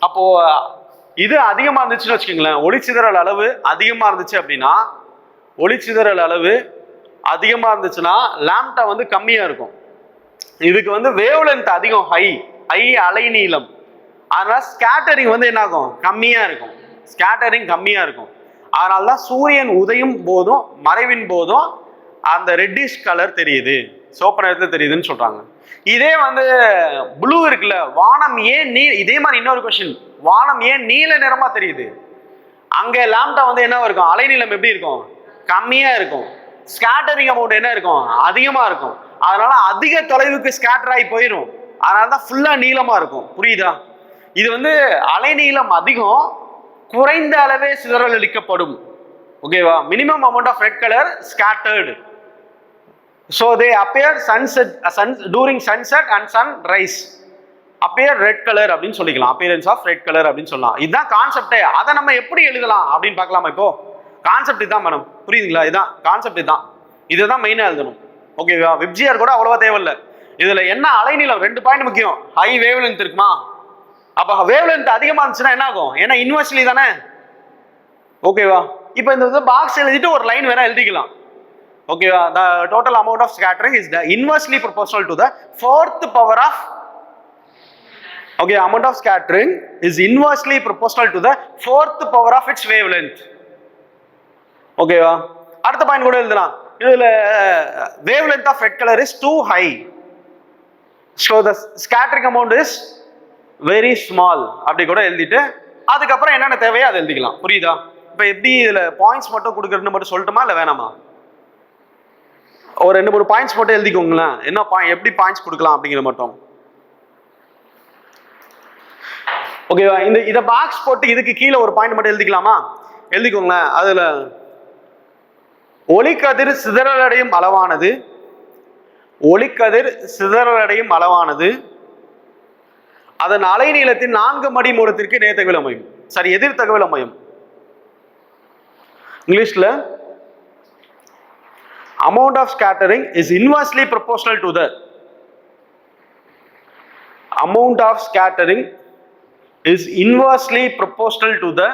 அப்போ இது அதிகமா இருந்துச்சுன்னு வச்சுக்கோங்களேன், ஒளிச்சிதறல் அளவு அதிகமா இருந்துச்சு அப்படின்னா, ஒளிச்சிதறல் அளவு அதிகமா இருந்துச்சுன்னா லாம்டா வந்து கம்மியா இருக்கும். இதுக்கு வந்து வேவ் லென்த் அதிகம், ஹை அலைநீளம். அதனால ஸ்கேட்டரிங் வந்து என்ன ஆகும், கம்மியா இருக்கும். ஸ்கேட்டரிங் கம்மியா இருக்கும். அதனாலதான் சூரியன் உதயம் போதும் மறைவின் போதும் அந்த ரெட்டிஷ் கலர் தெரியுது, சோப்பு நிறத்துல தெரியுதுன்னு சொல்றாங்க. இதே வந்து ப்ளூ இருக்குல்ல, வானம் ஏன் இதே மாதிரி இன்னொரு கொஸ்டின், வானம் ஏன் நீல நிறமா தெரியுது? அங்க லாம்டா வந்து என்ன இருக்கும், அலைநீளம் எப்படி இருக்கும், கம்மியா இருக்கும். ஸ்கேட்டரிங் அமௌண்ட் என்ன இருக்கும், அதிகமா இருக்கும். அதனால அதிக தொலைவுக்கு ஸ்கேட்டர் ஆகி போயிடும். அதனாலதான் ஃபுல்லா நீளமா இருக்கும். புரியுதா? இது வந்து அலைநீளம் அதிகம், குறைந்த அளவே சிதறல் அளிக்கப்படும். ஓகேவா? Minimum amount of red colour scattered. So they appear during sunset and sunrise. appear red color அப்படின்னு சொல்லிக்கலாம், appearance of red color அப்படின்னு சொல்லலாம். இதுதான் கான்செப்டே. அதை நம்ம எப்படி எழுதலாம் அப்படின்னு பார்க்கலாமா? இப்போ கான்செப்ட் இதுதான் மேடம், புரியுதுங்களா? இதுதான் கான்செப்ட், இதுதான் மெயினா எழுதணும். ஓகேவா? வெப்ஜிஆர் கூட அவ்வளவா தேவையில்லை. இதுல என்ன அலைநீளம், 2 பாயிண்ட் முக்கியம். ஹை வேவ் லென்த் இருக்குமா, அப்ப வேவ் லென்த் அதிகமா இருந்துச்சுன்னா என்ன ஆகும், ஏன்னா இன்வெர்ஸ்லி தானே. ஓகேவா? இப்போ இந்த பாக்ஸ் எழுதிட்டு ஒரு லைன் வேணா எழுதிக்கலாம். ஓகேவா? the total amount of scattering is inversely proportional to the fourth power of, okay, amount of scattering is inversely proportional to the fourth power of its wavelength. ஓகேவா? அடுத்த பாயிண்ட் கூட எழுதலாம். இதுல wavelength of red color is too high, so the scattering amount is very small அப்படி கூட எழுதிட்டு அதுக்கப்புறம் என்னென்ன தேவையோ அதை எழுதிக்கலாம். புரியுதா? இப்போ எப்படி இதுல பாயிண்ட்ஸ் மட்டும் கொடுக்கறதுன்னு மட்டும் சொல்லட்டுமா இல்லை வேணாமா? ஒரு 2-3 பாயிண்ட்ஸ் மட்டும் எழுதிக்கோங்களேன். என்ன எப்படி பாயிண்ட்ஸ் கொடுக்கலாம் அப்படிங்கிற மட்டும். ஓகேவா? இத பாக்ஸ் போட்டு இதுக்கு கீழே ஒரு பாயிண்ட் மட்டும் எழுதிக்கலாமா? எழுதிக்கோங்களேன். அதுல ஒளிக்கதிர் சிதறலடையும் அளவானது, ஒளிக்கதிர் சிதறலடையும் அளவானது அதன் அலைநீளத்தின் 4 மடி மூலத்திற்கு நேர்த்தகவில் அமையும். சரி, எதிர்த்தகவில் அமையும். இங்கிலீஷ்ல amount of scattering is inversely proportional to the amount of scattering is inversely proportional to the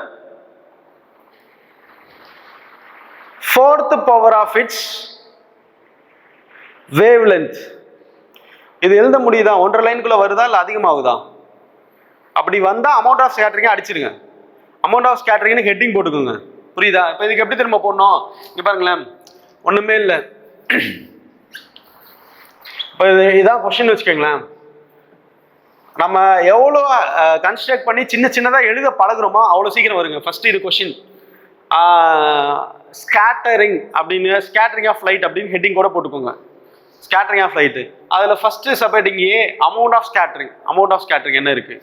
fourth power of its wavelength. இது எழுத முடியுதா? 1.5 லைனுக்குள்ள வருதா இல்ல அதிகமாகுதா? அப்படி வந்தா amount of scattering அடிச்சிருங்க. amount of scattering heading போட்டுக்கோங்க. புரியுதா? இப்போ இதுக்கு எப்படி திரும்ப போடணும்? இங்க பாருங்களேன், ஒண்ணுமே இல்லை. இப்போ இதான் கொஸ்டின் வச்சுக்கோங்களேன். நம்ம எவ்வளோ கன்ஸ்ட்ரக்ட் பண்ணி சின்னதாக எழுத பழகுறோமோ அவ்வளோ சீக்கிரம் வருங்க. ஃபர்ஸ்ட் இது கொஸ்டின் ஸ்கேட்டரிங் அப்படின்னு, ஸ்கேட்டரிங் ஆஃப் லைட் அப்படின்னு ஹெட்டிங் கூட போட்டுக்கோங்க. ஸ்கேட்டரிங் ஆஃப் லைட்டு அதில் first separating a amount of scattering. Amount of scattering என்ன இருக்கு?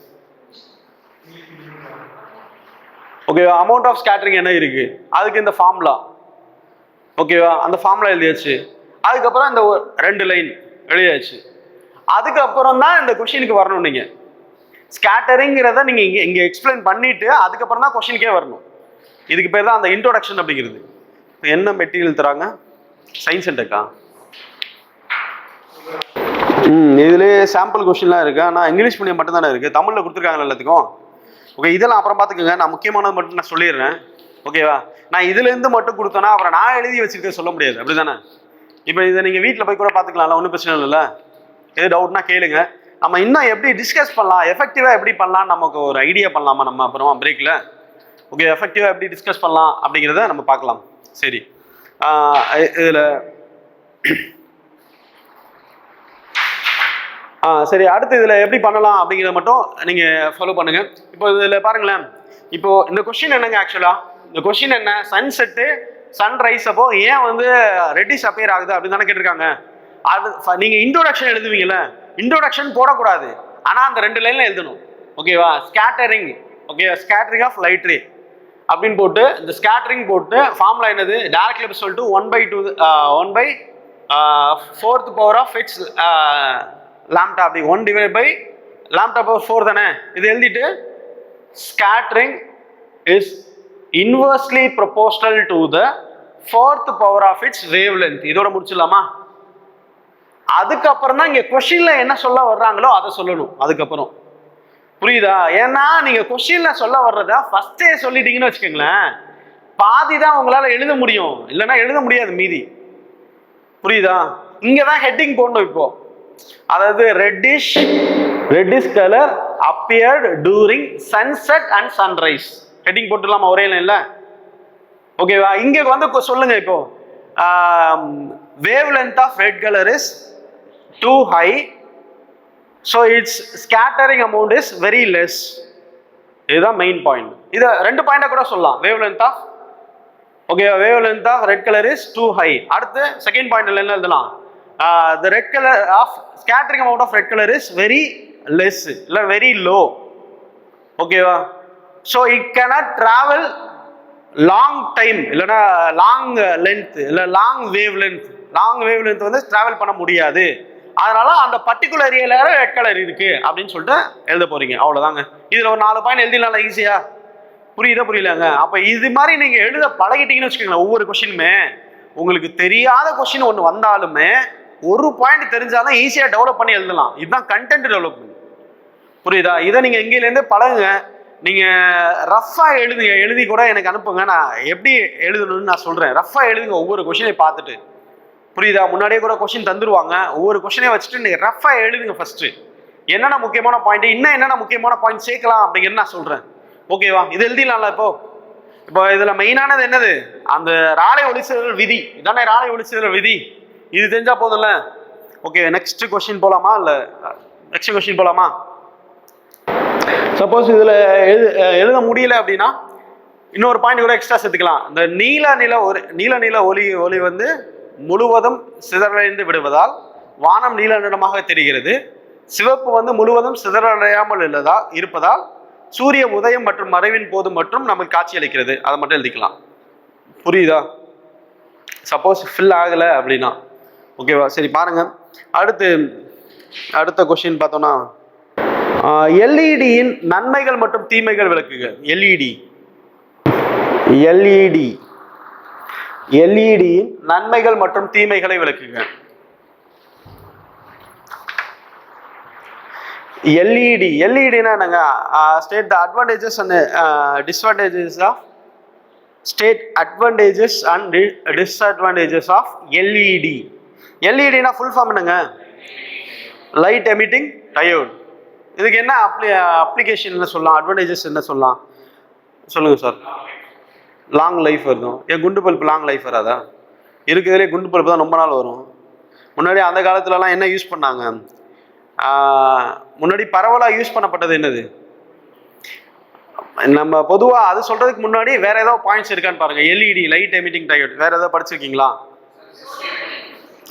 ஓகேவா? அமௌண்ட் ஆஃப் ஸ்கேட்டரிங் என்ன இருக்கு, அதுக்கு இந்த ஃபார்முலா. ஓகேவா? அந்த ஃபார்முலா எழுதியாச்சு. அதுக்கப்புறம் இந்த 2 லைன் எழுதியாச்சு. அதுக்கப்புறம் தான் இந்த கொஸ்டினுக்கு வரணும். நீங்க ஸ்கேட்டரிங்கிறத நீங்க இங்க எக்ஸ்பிளைன் பண்ணிட்டு அதுக்கப்புறம் தான் கொஸ்டினுக்கே வரணும். இதுக்கு பேர் தான் அந்த இன்ட்ரோடக்ஷன் அப்படிங்கிறது. என்ன மெட்டீரியல் தராங்க? Science and deca? இதுலேயே சாம்பிள் கொஸ்டின்லாம் இருக்கு. ஆனால் இங்கிலீஷ் மீடியம் மட்டும் தானே இருக்கு, தமிழில் கொடுத்துருக்காங்க எல்லாத்துக்கும். ஓகே, இதெல்லாம் அப்புறம் பார்த்துக்கோங்க. நான் முக்கியமானது மட்டும் நான் சொல்லிடுறேன். ஓகேவா? நான் இதுலேருந்து மட்டும் கொடுத்தேன்னா அப்புறம் நான் எழுதி வச்சுருக்க சொல்ல முடியாது, அப்படி தானே? இப்போ இதை நீங்கள் வீட்டில் போய் கூட பார்த்துக்கலாம்ல, ஒன்றும் பிரச்சனை இல்லைல்ல. எது டவுட்னா கேளுங்க. நம்ம இன்னும் எப்படி டிஸ்கஸ் பண்ணலாம், எஃபெக்டிவாக எப்படி பண்ணலாம், நமக்கு ஒரு ஐடியா பண்ணலாமா நம்ம அப்புறமா பிரேக்கில்? ஓகே, எஃபெக்டிவாக எப்படி டிஸ்கஸ் பண்ணலாம் அப்படிங்கிறத நம்ம பார்க்கலாம். சரி, இதில் சரி, அடுத்து இதில் எப்படி பண்ணலாம் அப்படிங்கிறத மட்டும் நீங்கள் ஃபாலோ பண்ணுங்கள். இப்போ இதில் பாருங்களேன், இப்போ இந்த கொஸ்டின் என்னங்க ஆக்சுவலாக? இந்த கொஸ்டின் என்ன, சன்செட்டு சன்ரைஸ் அப்போ ஏன் வந்து ரெட்டிஷ் அப்பியர் ஆகுது அப்படின்னு தானே கேட்டிருக்காங்க. அது நீங்கள் இன்ட்ரோடக்ஷன் எழுதுவீங்கல்ல, இன்ட்ரோடக்ஷன் போடக்கூடாது, ஆனால் அந்த 2 லைன்ல எழுதணும். ஓகேவா? Scattering, okay, scattering of light ray அப்படின்னு போட்டு இந்த ஸ்கேட்டரிங் போட்டு ஃபார்முலா என்னது, டைரக்ட்லி சொல்லிட்டு 1/4th power of it's lambda, அப்படி 1/λ/4 தானே. இது எழுதிட்டு scattering is inversely proportional to the 4th power of its wavelength. இதோட முடிச்சிடலாமா? அதுக்கப்புறம் தான் இங்க கொஸ்டின்ல என்ன சொல்ல வர்றாங்களோ அதை சொல்லணும். அதுக்கப்புறம் புரியுதா? ஏன்னா நீங்க கொஸ்டின்ல சொல்ல வர்றத ஃபர்ஸ்டே சொல்லிட்டீங்கன்னு வச்சுக்கோங்களேன், பாதி தான் உங்களால எழுத முடியும், இல்லைன்னா எழுத முடியாது மீதி. புரியுதா? இங்கதான் ஹெட்டிங் போடணும் இப்போ. அதாவது reddish colour appeared during sunset and sunrise. Heading போட்டுலாமா ஒரே லைன்ல? ஓகேவா? இங்க வந்து சொல்லுங்க இப்போ, wave length of red colour is too high, so it's scattering amount is very less. இதுதான் மெயின் பாயிண்ட். இதை 2 பாயிண்டா கூட சொல்லலாம். Wave length of, okay, wave length of red colour is too high. அடுத்து செகண்ட் பாயிண்ட்ல என்ன எழுதலாம்? the red color of scattering amount of red color is very less இல்ல very low. ஓகேவா? so it cannot travel long time இல்லனா long length இல்ல long wavelength வந்து travel பண்ண முடியாது. அதனால அந்த பர்టిక్యులர் ஏரியால ரெட் கலர் இருக்கு அப்படின்னு சொல்லிட்டு எழுத போறீங்க. அவ்வளவுதாங்க. இதுல ஒரு 4 பாயிண்ட் எழுதிடலாம் ஈஸியா. புரியலங்க? அப்ப இது மாதிரி நீங்க எழுத பழகிட்டீங்கன்னு வச்சுக்கோங்களேன், ஒவ்வொரு கொஸ்டினுமே உங்களுக்கு தெரியாத கொஸ்டின் ஒன்று வந்தாலுமே ஒரு பாயிண்ட் தெரிஞ்சாலும் ஈஸியா டெவலப் பண்ணி எழுதலாம். இதுதான் கண்டென்ட் டெவலப்மெண்ட். புரியுதா? இதை நீங்க எங்கேயிலேருந்து பழகுங்க. நீங்க ரஃபா எழுதி கூட எனக்கு அனுப்புங்க, நான் எப்படி எழுதணும்னு நான் சொல்றேன். ரஃபா எழுதுங்க ஒவ்வொரு கொஸ்டினை பார்த்துட்டு. புரியுதா? முன்னாடியே கூட கொஸ்டின் தந்துருவாங்க. ஒவ்வொரு கொஸ்டினை வச்சுட்டு நீங்க ரஃபா எழுதுங்க. ஃபர்ஸ்ட் என்னென்ன முக்கியமான பாயிண்ட், இன்னும் என்னென்ன முக்கியமான பாயிண்ட் சேர்க்கலாம் அப்படிங்கிறது நான் சொல்றேன். ஓகேவா? இது எழுதிடலாம்ல? இப்போ இதுல மெயினானது என்னது? அந்த ராலை ஒளிச்சிதறல் விதி. இதானே ராலை ஒளிச்சிதறல் விதி. இது தெரிஞ்சா போதும்ல? ஓகே, நெக்ஸ்ட் கொஸ்டின் போலாமா? சப்போஸ் இதுல எழுத முடியல அப்படின்னா இன்னொரு பாயிண்ட் கூட எக்ஸ்ட்ரா சேர்த்துக்கலாம். இந்த நீல நில ஒளி வந்து முழுவதும் சிதறடைந்து விடுவதால் வானம் நீல நிறமாக தெரிகிறது. சிவப்பு வந்து முழுவதும் சிதறடையாமல் இருப்பதால் சூரிய உதயம் மற்றும் மறைவின் போது மற்றும் நமக்கு காட்சி அளிக்கிறது. அதை மட்டும் எழுதிக்கலாம். புரியுதா? சப்போஸ் ஃபில் ஆகல அப்படின்னா. ஓகேவா? சரி, பாருங்க. அடுத்த கொஸ்டின் பார்த்தோம்னா, எல்இடியின் நன்மைகள் மற்றும் தீமைகள் விளக்குக. எல்இடியின் நன்மைகள் மற்றும் தீமைகளை விளக்குக. எல்இடினா என்னங்க? State the advantages and disadvantages of disadvantages of LED. எல்இடினா ஃபுல் ஃபார்ம் என்னங்க? Light emitting diode. இதுக்கு என்ன அப்ளிகேஷன் சொல்லலாம்? அட்வான்டேஜஸ் என்ன சொல்லலாம்? சொல்லுங்க சார். லாங் லைஃப் வரும். ஏன் குண்டு பல்ப் லாங் லைஃப் வராதா? இருக்கிறதுலே குண்டு பல்ப் தான் ரொம்ப நாள் வரும். முன்னாடி அந்த காலத்துலலாம் என்ன யூஸ் பண்ணாங்க? முன்னாடி பரவலாக யூஸ் பண்ணப்பட்டது என்னது? நம்ம பொதுவாக அது சொல்றதுக்கு முன்னாடி வேற ஏதாவது பாயிண்ட்ஸ் இருக்கான்னு பாருங்க. எல்இடி லைட் எமிட்டிங் டயோட் வேற ஏதாவது படிச்சிருக்கீங்களா?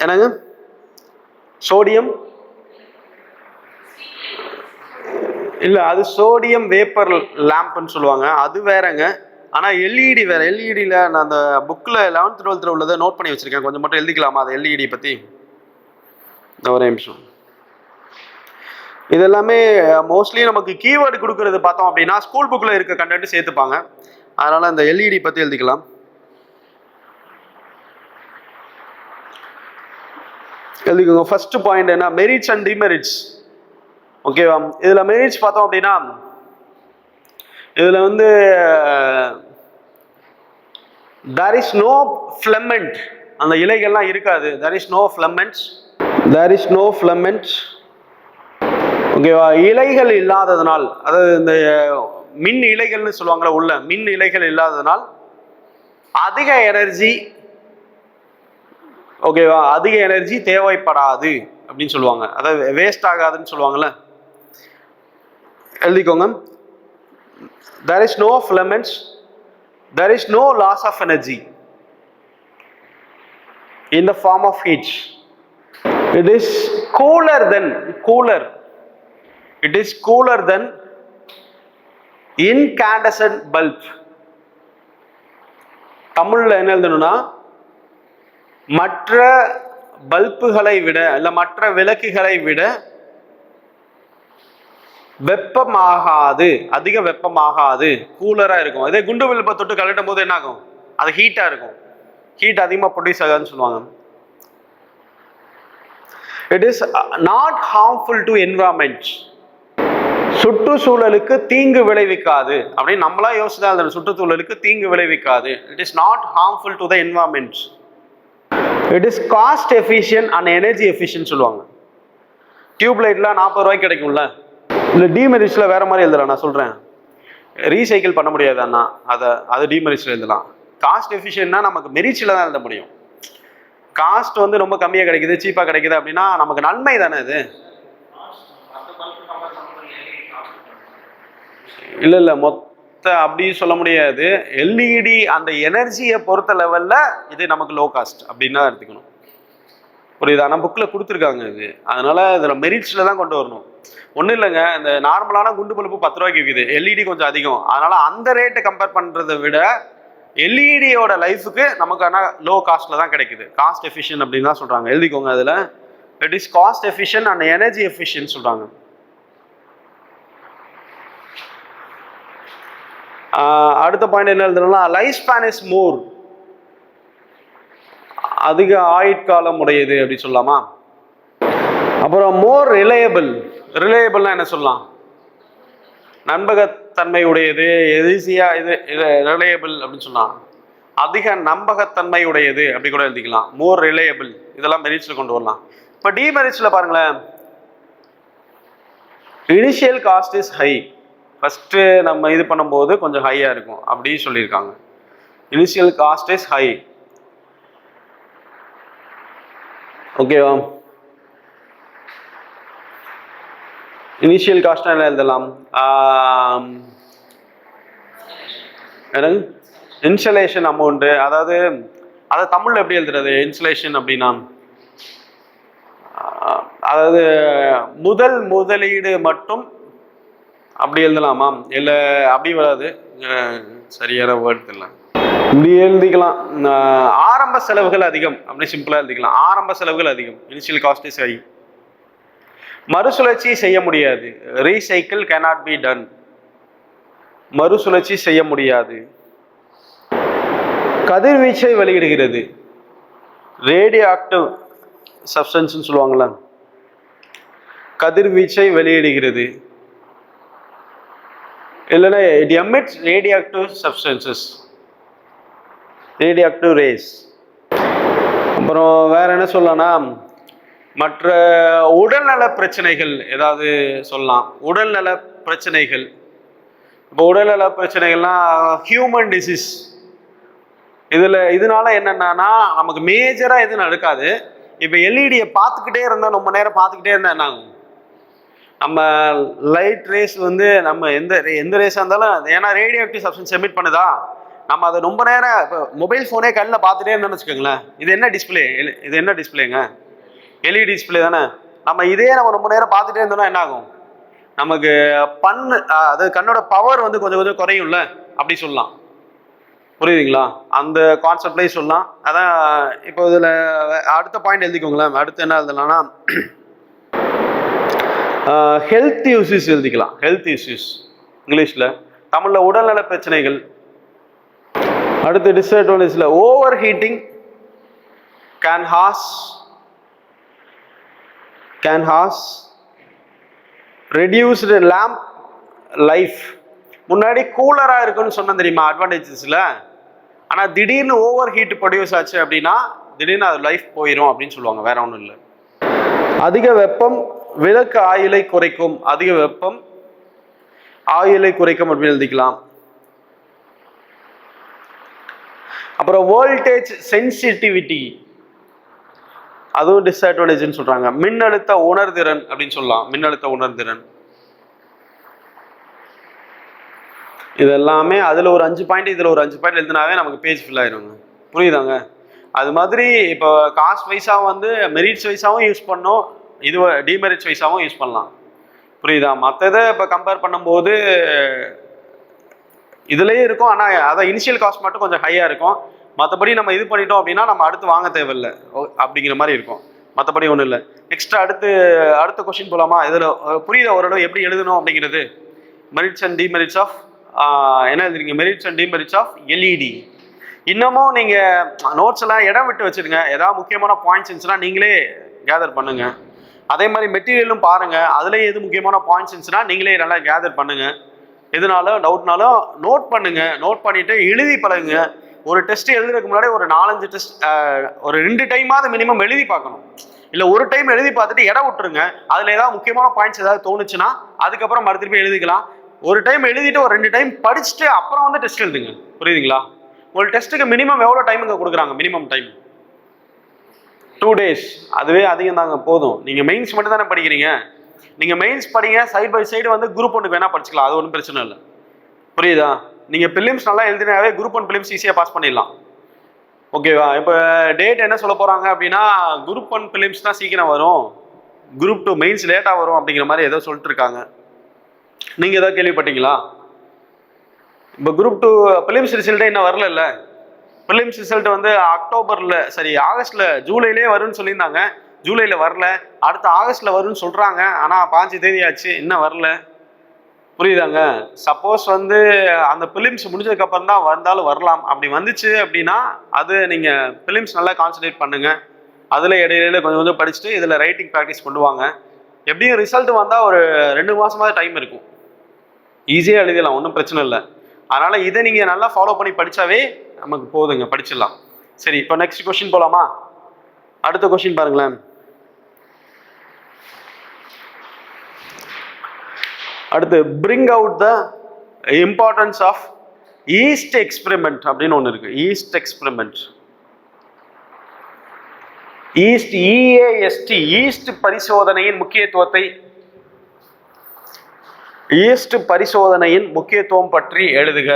என்னங்க? சோடியம் இல்ல, அது சோடியம் வேப்பர் லேம்ப்னு சொல்லுவாங்க, அது வேறங்க. ஆனா எல்இடி வேற. எல்இடியில நான் அந்த புக்ல 11th 12th உள்ளதை நோட் பண்ணி வச்சிருக்கேன். கொஞ்சம் மட்டும் எழுதிக்கலாமா அது எல்இடி பத்தி? ஒரே நிமிஷம். இதெல்லாமே மோஸ்ட்லி நமக்கு கீவேர்டு கொடுக்கறது பார்த்தோம் அப்படின்னா ஸ்கூல் புக்ல இருக்க கண்டென்ட் சேர்த்துப்பாங்க. அதனால இந்த எல்இடி பத்தி எழுதிக்கலாம். எழுதிக்கோங்க. ஃபர்ஸ்ட் பாயிண்ட் என்ன? Merits and demerits. ஓகேவா? இதுல மெரிட்ஸ் பார்த்தோம் அப்படின்னா, இதுல வந்து there is no filament, அந்த இலைகள்லாம் இருக்காது. there is no filament. ஓகேவா? இலைகள் இல்லாததனால், அதாவது இந்த மின் இலைகள்னு சொல்லுவாங்கல்ல, உள்ள மின் இலைகள் இல்லாததனால் அதிக எனர்ஜி, ஓகேவா, அதிக எனர்ஜி தேவைப்படாது அப்படின்னு சொல்லுவாங்க. அதாவது வேஸ்ட் ஆகாதுன்னு சொல்லுவாங்கல்ல. எழுதிக்கோங்க. there is no filaments, there is no loss of energy in the form of heat. It is cooler than incandescent bulb. தமிழ்ல என்ன எழுதணும்னா, மற்ற பல்புகளை விட இல்ல மற்ற விளக்குகளை விட வெப்பமாகாது, அதிக வெப்பமாகாது, கூலரா இருக்கும். அதே குண்டு பல்பை தொட்டு கலட்டும் போது என்ன ஆகும்? அது ஹீட்டா இருக்கும். ஹீட் அதிகமாக ப்ரொடியூஸ் ஆகாதுன்னு சொல்லுவாங்க. It is not harmful to environment. சுற்றுச்சூழலுக்கு தீங்கு விளைவிக்காது அப்படின்னு நம்மளா யோசிச்சா அந்த சுற்றுச்சூழலுக்கு தீங்கு விளைவிக்காது. It is not harmful to the environment. It is cost efficient and energy efficient சொல்லுவாங்க. டியூப் லைட்லாம் 40 ரூபாய்க்கு கிடைக்கும்ல, இல்லை டிமெரிட்ஸில் வேற மாதிரி எழுதலாம். நான் சொல்கிறேன், ரீசைக்கிள் பண்ண முடியாது அண்ணா, அது டிமெரிட்ஸில் எழுதலாம். காஸ்ட் எஃபிஷியன்ட்னா நமக்கு மெரிட்ஸில் தான் எழுத முடியும். காஸ்ட் வந்து ரொம்ப கம்மியாக கிடைக்குது, சீப்பாக கிடைக்குது அப்படின்னா நமக்கு நன்மை தானே இது. இல்லை மொத்த அப்படி சொல்ல முடியாது. எல்இடி அந்த எனர்ஜியை பொறுத்த லெவலில் இது நமக்கு லோ காஸ்ட் அப்படின்னு தான் எடுத்துக்கணும். புரியுதா? நம்ம புக்கில் கொடுத்துருக்காங்க இது. அதனால இதில் மெரிட்ஸில் தான் கொண்டு வரணும். ஒன்றும் இல்லைங்க, இந்த நார்மலான குண்டு பல்பு 10 ரூபாய்க்கு விற்குது, எல்இடி கொஞ்சம் அதிகம். அதனால அந்த ரேட்டை கம்பேர் பண்ணுறதை விட எல்இடியோட லைஃபுக்கு நமக்கான லோ காஸ்ட்ல தான் கிடைக்குது. காஸ்ட் எஃபிஷியன்ட் அப்படின்னு தான் சொல்றாங்க, எழுதிக்கோங்க. அதில் it is cost efficient and energy efficient சொல்றாங்க. அடுத்த பாயிண்ட் என்ன எழுதுனா, லைஃப் ஸ்பேன் இஸ் மோர், அதிக ஆயுட்காலம் உடையது அப்படி சொல்லலாமா. அப்புறம் மோர் ரிலையபிள், ரிலையபிள்னா என்ன சொல்லலாம், நம்பகத்தன்மை உடையது. ஈஸியா இது ரிலையபிள் அப்படின்னு சொல்லலாம். அதிக நம்பகத்தன்மை உடையது அப்படி கூட எழுதிக்கலாம். மோர் ரிலையபிள் இதெல்லாம் மெரிட்ஸ்ல கொண்டு வரலாம். இப்போ டிமெரிட்ஸ்ல பாருங்களேன், initial cost is high. First நம்ம இது பண்ணும்போது கொஞ்சம் ஹையா இருக்கும் அப்படி சொல்லியிருக்காங்க. Initial cost is high. ஓகேவா? இனிஷியல் காஸ்ட் என்ன எழுதலாம், இன்ஸ்டலேஷன் அமௌண்ட்டு. அதாவது அதை தமிழ்ல எப்படி எழுதுறது, இன்ஸ்டலேஷன் அப்படின்னா அதாவது முதலீடு மட்டும் அப்படி எழுதலாமா, இல்லை அப்படி வராது, சரியான வேர்டு இல்லை, இப்படி எழுதிக்கலாம். ஆரம்ப செலவுகள் அதிகம் அப்படி சிம்பிளா எழுதிக்கலாம். ஆரம்ப செலவுகள் அதிகம், இனிஷியல் காஸ்ட் இஸ் ஹை. மறுசுழற்சி செய்ய முடியாது, ரீசைக்கிள் cannot be done, மறுசுழற்சி செய்ய முடியாது. கதிர்வீச்சை வெளியிடுகிறது, ரேடியோ ஆக்டிவ் சப்ஸ்டன்ஸ் சொல்லுவாங்களா, கதிர்வீச்சை வெளியிடுகிறது. இல்லைன்னா it emits radioactive substances, radioactive rays. அப்புறம் வேற என்ன சொல்லலாம், மற்ற உடல்நல பிரச்சனைகள் ஏதாவது சொல்லலாம். உடல்நல பிரச்சனைகள், இப்போ உடல்நல பிரச்சனைகள்னா ஹியூமன் டிசீஸ். இதனால என்னன்னா நமக்கு மேஜரா எதுவும் நடக்காது. இப்போ எல்இடியை பார்த்துக்கிட்டே இருந்தால், ரொம்ப நேரம் பார்த்துக்கிட்டே இருந்தால் என்ன ஆகும், நம்ம லைட் ரேஸ் வந்து நம்ம எந்த ரேஸாக இருந்தாலும், ஏன்னா ரேடியோ ஆக்டிவ் சப்ஸ்டன்ஸ் எமிட் பண்ணுதா, நம்ம அதை ரொம்ப நேரம் இப்போ மொபைல் ஃபோனே கண்ணில் பார்த்துட்டே இருந்தோம்னு வச்சுக்கோங்களேன். இது என்ன டிஸ்பிளே, இது என்ன டிஸ்பிளேங்க, எல்இடி டிஸ்பிளே தானே. நம்ம இதே நம்ம ரொம்ப நேரம் பார்த்துட்டே இருந்தோம்னா என்ன ஆகும், நமக்கு அது கண்ணோட பவர் வந்து கொஞ்சம் கொஞ்சம் குறையும்ல அப்படி சொல்லலாம். புரியுதுங்களா? அந்த கான்செப்ட்லேயே சொல்லலாம். அதான் இப்போ இதில் அடுத்த பாயிண்ட் எழுதிக்கோங்களேன். அடுத்து என்ன எழுதலாம்னா, ஹெல்த் இஷ்யூஸ் எழுதிக்கலாம். ஹெல்த் இஷ்யூஸ் இங்கிலீஷில், தமிழில் உடல்நல பிரச்சனைகள். அடுத்து டிஸ்அட்வான்டேஜில் over heating can has reduced lamp life. முன்னாடி கூலராக இருக்குன்னு சொன்ன தெரியுமா அட்வான்டேஜஸில், ஆனால் திடீர்னு ஓவர் ஹீட் ப்ரொடியூஸ் ஆச்சு அப்படின்னா திடீர்னு அது லைஃப் போயிடும் அப்படின்னு சொல்லுவாங்க. வேற ஒன்றும் இல்லை. அதிக வெப்பம் விளக்கு ஆயுளை குறைக்கும், அதிக வெப்பம் ஆயுளை குறைக்கும் அப்படின்னு எழுதிக்கலாம். அப்புறம் வோல்டேஜ் சென்சிட்டிவிட்டி, அதுவும் டிஸ்அட்வான்டேஜ்னு சொல்றாங்க. மின்னழுத்த உணர்திறன் அப்படின்னு சொல்லலாம். மின்னழுத்த உணர்திறன் இதெல்லாமே அதுல ஒரு 5 பாயிண்ட், இதுல ஒரு 5 பாயிண்ட் எழுதினாவே நமக்கு பேஜ் ஃபில் ஆயிருங்க. புரியுதாங்க? அது மாதிரி இப்போ காஸ்ட் வைஸாகவும் வந்து மெரிட்ஸ் வைஸாகவும் யூஸ் பண்ணோம், இது டிமெரிட்ஸ் வைஸாகவும் யூஸ் பண்ணலாம். புரியுதா? மற்றதை இப்போ கம்பேர் பண்ணும்போது இதுலேயே இருக்கும், ஆனால் அதான் இனிஷியல் காஸ்ட் மட்டும் கொஞ்சம் ஹையாக இருக்கும். மற்றபடி நம்ம இது பண்ணிட்டோம் அப்படின்னா நம்ம அடுத்து வாங்க தேவையில்லை அப்படிங்கிற மாதிரி இருக்கும். மற்றபடி ஒன்றும் இல்லை. நெக்ஸ்ட் அடுத்த கொஸ்டின் போகலாமா? இதில் புரியுதா ஓரளவு எப்படி எழுதணும் அப்படிங்கிறது? மெரிட்ஸ் அண்ட் டிமெரிட்ஸ் ஆஃப் என்ன எழுதுறீங்க, merits and demerits of LED. இன்னமும் நீங்கள் நோட்ஸ் எல்லாம் இடம் விட்டு வச்சுருங்க. ஏதாவது முக்கியமான பாயிண்ட்ஸ் இருந்துச்சுன்னா நீங்களே கேதர் பண்ணுங்க. அதே மாதிரி மெட்டீரியலும் பாருங்க, அதுல எது முக்கியமான பாயிண்ட்ஸ் இருந்துச்சுன்னா நீங்களே நல்லா கேதர் பண்ணுங்க. எதுனாலும் டவுட்னாலும் நோட் பண்ணுங்க, நோட் பண்ணிட்டு எழுதி பழகுங்க. ஒரு டெஸ்ட் எழுதுறதுக்கு முன்னாடி ஒரு 4-5 டெஸ்ட், ஒரு 2 டைமாவது மினிமம் எழுதி பார்க்கணும். இல்ல ஒரு டைம் எழுதி பார்த்துட்டு இடம் விட்டுருங்க. அதுல ஏதாவது முக்கியமான பாயிண்ட்ஸ் ஏதாவது தோணுச்சுன்னா அதுக்கப்புறம் மறுபடியும் எழுதிக்கலாம். ஒரு டைம் எழுதிட்டு ஒரு 2 டைம் படிச்சுட்டு அப்புறம் வந்து டெஸ்ட் எழுதுங்க. புரியுதுங்களா? ஒரு டெஸ்ட்டுக்கு மினிமம் எவ்வளோ டைம் இங்கே கொடுக்குறாங்க? Minimum time 2 days. அதுவே அதிகம் தாங்க, போதும். நீங்க மெயின்ஸ் மட்டும் தானே படிக்கிறீங்க. நீங்க மெயின்ஸ் படிங்க, சைடு பை சைடு வந்து குரூப் 1 வேணா படிச்சுக்கலாம், அது ஒன்றும் பிரச்சனை இல்லை. புரியுதா? நீங்க பிலிம்ஸ் நல்லா எழுதினாவே குரூப் 1 பிலிம்ஸ் ஈஸியா பாஸ் பண்ணிடலாம். ஓகேவா? இப்போ டேட் என்ன சொல்ல போறாங்க அப்படின்னா, குரூப் 1 பிலிம்ஸ் தான் சீக்கிரம் வரும், குரூப் 2 மெயின்ஸ் லேட்டா வரும் அப்படிங்கிற மாதிரி ஏதோ சொல்லிட்டு இருக்காங்க. நீங்க ஏதாவது கேள்விப்பட்டீங்களா? இப்போ குரூப் 2 பிலிம்ஸ் ரிசல்ட்டே இன்னும் வரல. பிலிம்ஸ் ரிசல்ட் வந்து ஆகஸ்ட்ல ஜூலைலேயே வரும்னு சொல்லியிருந்தாங்க. ஜூலைல வரல, அடுத்த ஆகஸ்ட்ல வரும்னு சொல்றாங்க. ஆனா 5 தேதி ஆச்சு, இன்னும் வரல. புரியுதாங்க? சப்போஸ் வந்து அந்த பிலிம்ஸ் முடிஞ்சதுக்கு அப்புறம் தான் வந்தாலும் வரலாம். அப்படி வந்துச்சு அப்படின்னா அது நீங்க பிலிம்ஸ் நல்லா கான்சன்ட்ரேட் பண்ணுங்க. அதுல இடையில கொஞ்சம் கொஞ்சம் படிச்சுட்டு இதுல ரைட்டிங் ப்ராக்டிஸ் பண்ணுவாங்க. எப்படியும் ரிசல்ட் வந்தா ஒரு 2 மாசமாவது டைம் இருக்கும். ஈஸியா எழுதலாம், ஒன்றும் பிரச்சனை இல்லை. அதனால இதை நீங்க நல்லா ஃபாலோ பண்ணி படிச்சாவே நமக்கு போதுங்க, படிச்சிடலாம். சரி, இப்போ நெக்ஸ்ட் கொஸ்டின் போலாமா? அடுத்த கொஸ்டின் பாருங்களேன். அடுத்து, bring out the importance of east experiment அப்படின்னு ஒன்று இருக்கு. East experiment, east EAST, east பரிசோதனையின் முக்கியத்துவத்தை, ஈஸ்ட் பரிசோதனையின் முக்கியத்துவம் பற்றி எழுதுக.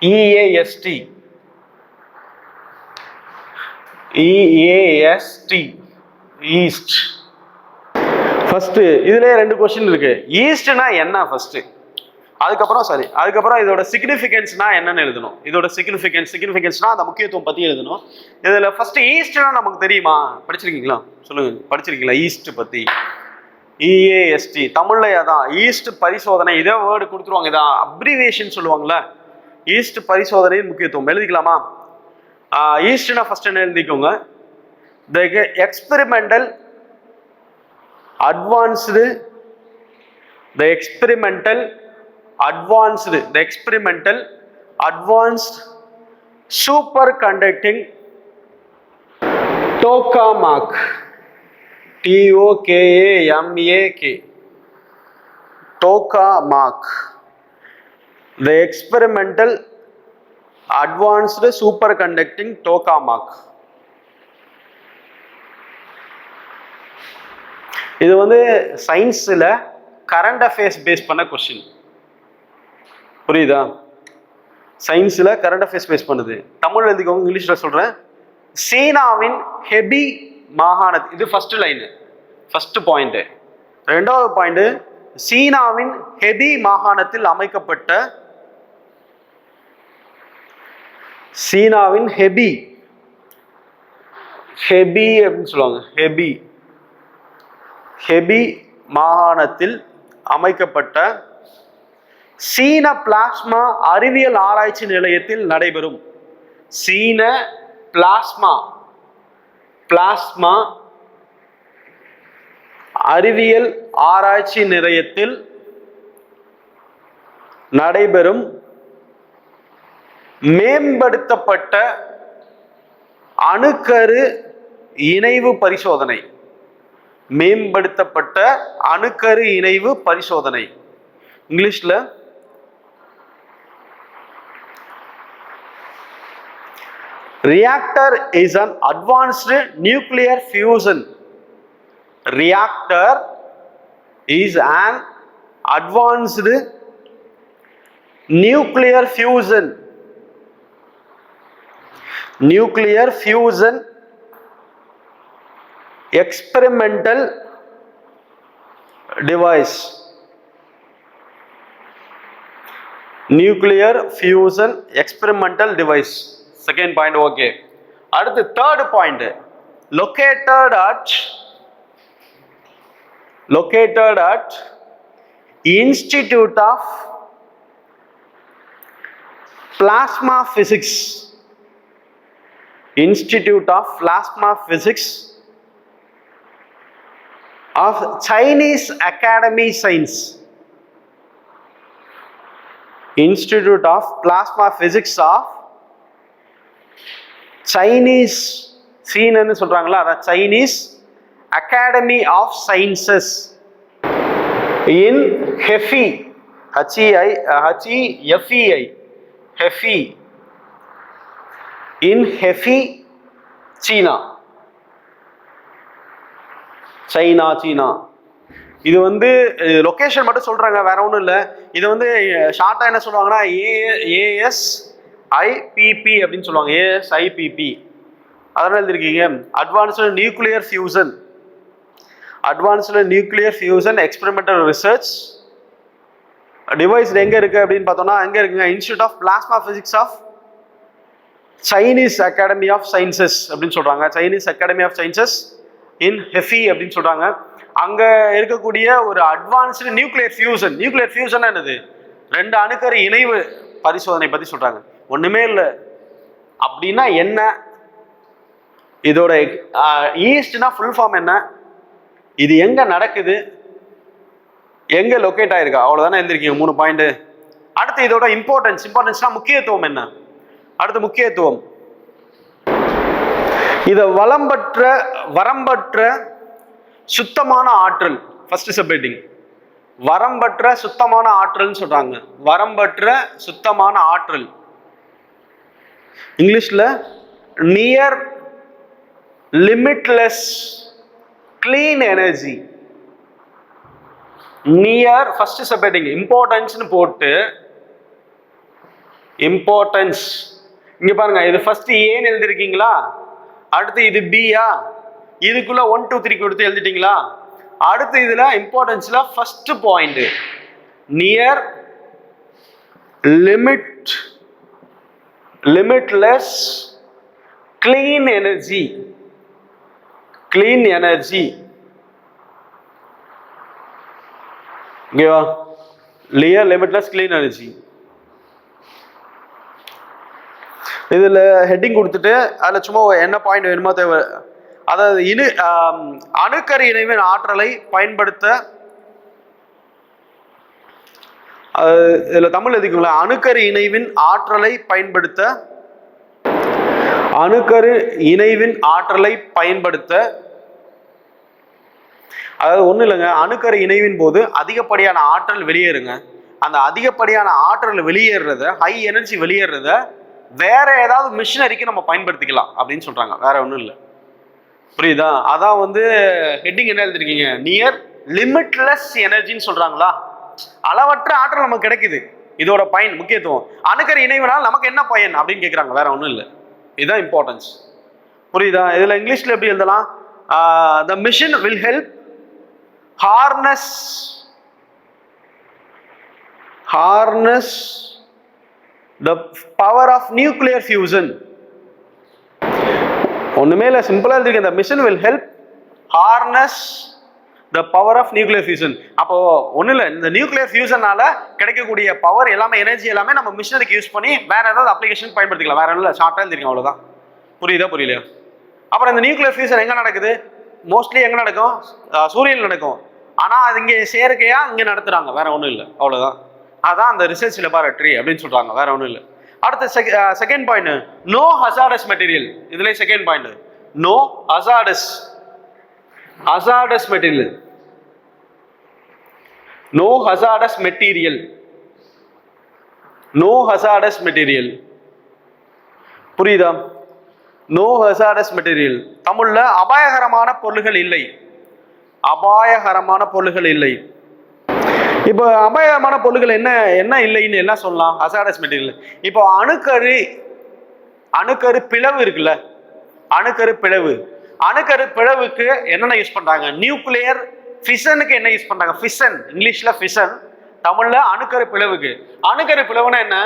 EAST, east. ஃபர்ஸ்ட் இதுல 2 கொஸ்டின் இருக்கு. ஈஸ்ட்னா என்ன ஃபர்ஸ்ட், அதுக்கப்புறம் இதோட சிக்னிஃபிகன்ஸ்னா என்னன்னு எழுதணும். இதோட சிக்னிஃபிகன்ஸ்னா அந்த முக்கியத்துவம் பத்தி எழுதணும். இதுல ஃபர்ஸ்ட் ஈஸ்ட்னா நமக்கு தெரியுமா? படிச்சிருக்கீங்களா? சொல்லுங்க, படிச்சிருக்கீங்களா ஈஸ்ட் பத்தி? EAST தமிழ்ல அதான் ஈஸ்ட் பரிசோதனை. இதே வேர்டு கொடுத்துருவாங்க, இதான் அப்ரிவேஷன் சொல்லுவாங்கல்ல. ஈஸ்ட் பரிசோதனையின் முக்கியத்துவம் எழுதிக்கலாமா? ஈஸ்ட்னா ஃபர்ஸ்ட் என்ன எழுதிக்கோங்க? The experimental advanced, the experimental advanced super conducting tokamak, TOKAMAK, tokamak, the experimental advanced super conducting tokamak. இது வந்து சயின்ஸ்ல கரண்ட் அஃபேர்ஸ் பேஸ் பண்ண கொஸ்டின். புரியுதா? சயின்ஸ்ல கரண்ட் அஃபேர்ஸ் பேஸ் பண்ணுது. தமிழ் எழுதிக்கோங்க, இங்கிலீஷ்ல சொல்றேன். சீனாவின் ஹெபி மாகாணத்தில், இது ஃபர்ஸ்ட் லைன், ஃபர்ஸ்ட் பாயிண்ட். ரெண்டாவது பாயிண்ட், சீனாவின் ஹெபி மாகாணத்தில் அமைக்கப்பட்ட, சீனாவின் ஹெபி அப்படின்னு சொல்லுவாங்க, ஹெபி மாகாணத்தில் அமைக்கப்பட்ட சீன பிளாஸ்மா அறிவியல் ஆராய்ச்சி நிலையத்தில் நடைபெறும், சீன பிளாஸ்மா அறிவியல் ஆராய்ச்சி நிலையத்தில் நடைபெறும் மேம்படுத்தப்பட்ட அணுக்கரு இணைவு பரிசோதனை. மேம்படுத்தப்பட்ட அணுக்கரு இணைவு பரிசோதனை. இங்கிலீஷ்ல reactor is an advanced nuclear fusion. Reactor is an advanced nuclear fusion experimental device. Nuclear fusion experimental device. Second point, okay. அடுத்து third point, located at Institute of Plasma Physics. Institute of Plasma Physics of Chinese Academy Science, Institute of Plasma Physics of Chinese சீனன்னு சொல்றாங்களா, அதான் Chinese Academy of Sciences in Hefei, H-E-F-E-I, Hefei, in Hefei, சீனா. சீனா. இது வந்து location மட்டும் சொல்றாங்க, வேற ஒன்றும் இல்லை. இது வந்து ஷார்ட்டா என்ன சொல்லுவாங்கன்னா ASIPP அப்படின்னு சொல்லுவாங்க. ASIPP அதனால எழுதிருக்கீங்க. Advanced nuclear fusion experimental research device எங்க இருக்கு அப்படின்னு பார்த்தோம்னா, எங்க இருக்குங்க, institute of plasma physics of Chinese academy of sciences அப்படின்னு சொல்றாங்க. Chinese academy of sciences in Hefei அப்படின்னு சொல்றாங்க. அங்க இருக்கக்கூடிய ஒரு அட்வான்ஸ்டு நியூக்ளியர் ஃபியூசன் என்னது, 2 அணுக்கரு இணைவு பரிசோதனை பத்தி சொல்றாங்க. ஒண்ணுமே இல்லை அப்படின்னா என்ன, இதோட ஈஸ்ட்னா ஃபுல் ஃபார்ம் என்ன, இது எங்க நடக்குது, எங்க லொக்கேட் ஆயிருக்கு, அவ்வளவுதானே எழுந்திருக்கீங்க 3 பாயிண்ட். அடுத்து இதோட இம்பார்ட்டன்ஸ்னா முக்கியத்துவம் என்ன, அடுத்து முக்கியத்துவம், இத வரம்பற்ற சுத்தமான ஆற்றல், ஃபர்ஸ்ட் செப்பரேட்டிங், வரம்பற்ற சுத்தமான ஆற்றல்னு சொல்றாங்க. வரம்பற்ற சுத்தமான ஆற்றல் இங்கிலீஷ்ல near limitless clean energy. Near first separating இம்பார்ட்டன்ஸ்னு போட்டு, இம்பார்ட்டன்ஸ் இங்க பாருங்க, இது ஃபர்ஸ்ட் ஏன்னு எழுதிருக்கீங்களா, அடுத்து இது பியா, இதுக்குள்ள 1 2 3 கொடுத்து எழுதிட்டீங்களா. அடுத்து இதுல இம்பார்ட்டன்ஸ்ல first point near limitless clean energy. ஓகேவா, நியர் லிமிட்லெஸ் கிளீன் எனர்ஜி. இதுல ஹெட்டிங் கொடுத்துட்டு அதுல சும்மா என்ன பாயிண்ட் வேணுமோ தேவை, அதாவது அணுக்கரு இணைவின் ஆற்றலை பயன்படுத்த, இதுல தமிழ் எதுக்குங்களா, அணுக்கரு இணைவின் ஆற்றலை பயன்படுத்த, அதாவது ஒண்ணு இல்லைங்க, அணுக்கரு இணைவின் போது அதிகப்படியான ஆற்றல் வெளியேறுங்க. அந்த அதிகப்படியான ஆற்றல் வெளியேறத, ஹை எனர்ஜி வெளியேறத வேற ஏதாவது மிஷினரிக்கு நம்ம பயன்படுத்திக்கலாம் அப்படின்னு சொல்றாங்க, வேற ஒன்றும் இல்லை. புரியுதா, அதான் வந்து ஹெட்டிங் என்ன எழுதிருக்கீங்க, நியர் லிமிட்லெஸ் எனர்ஜின்னு சொல்றாங்களா, அளவற்ற ஆற்றல் நமக்கு கிடைக்குது. இதோட பயன் முக்கியத்துவம், அணுக்கரு இணைவினால் நமக்கு என்ன பயன் அப்படின்னு கேட்குறாங்க, வேற ஒன்றும் இல்லை. இதுதான் இம்பார்ட்டன்ஸ். புரியுதா, இதுல இங்கிலீஷ்ல எப்படி எழுதலாம், the machine will help harness the power of nuclear fusion. ஒண்ணுமே இல்லை, சிம்பிளா இருக்கு. the machine will help harness the power of nuclear fusion. அப்போ ஒண்ணு இல்லை, இந்த நியூக்ளியர் ஃபியூஷனால கிடைக்கக்கூடிய பவர் எல்லாமே, எனர்ஜி எல்லாமே நம்ம மிஷினரிக்கு யூஸ் பண்ணி வேற ஏதாவது அப்ளிகேஷன் பயன்படுத்திக்கலாம், வேற ஒன்றும் இல்லை. ஷார்ட்டா எழுதிருக்கேன், அவ்வளவுதான். புரியலையா? அப்புறம் இந்த நியூக்ளியர் ஃபியூஷன் எங்க நடக்குது, மோஸ்ட்லி எங்க நடக்கும், சூரியன் நடக்கும். ஆனா அது இங்க செயற்கையா இங்க நடத்துறாங்க, வேற ஒன்றும் இல்லை, அவ்வளவுதான். அதான் அந்த ரிசர்ச் லெபார்டரி அப்படின்னு சொல்றாங்க, வேற ஒன்றும் இல்லை. அடுத்த second point, no hazardous material. இதுல second point, no hazardous material. No hazardous material. புரியுதா, நோ ஹசார்டஸ் மெட்டீரியல். தமிழ்ல அபாயகரமான பொருள்கள் இல்லை. இப்போ அபாயகரமான பொருள்கள் என்ன இல்லைன்னு என்ன சொல்லலாம், ஹசார்டஸ் மெட்டீரியல். இப்போ அணுக்கரு பிளவு இருக்குல்ல, அணுக்கரு பிளவுக்கு என்னென்ன யூஸ் பண்றாங்க, நியூக்ளியர் ஃபிஷனுக்கு என்ன யூஸ் பண்றாங்க, ஃபிஷன் இங்கிலீஷ்ல ஃபிஷன், தமிழ்ல அணுக்கரு பிளவுனா என்ன,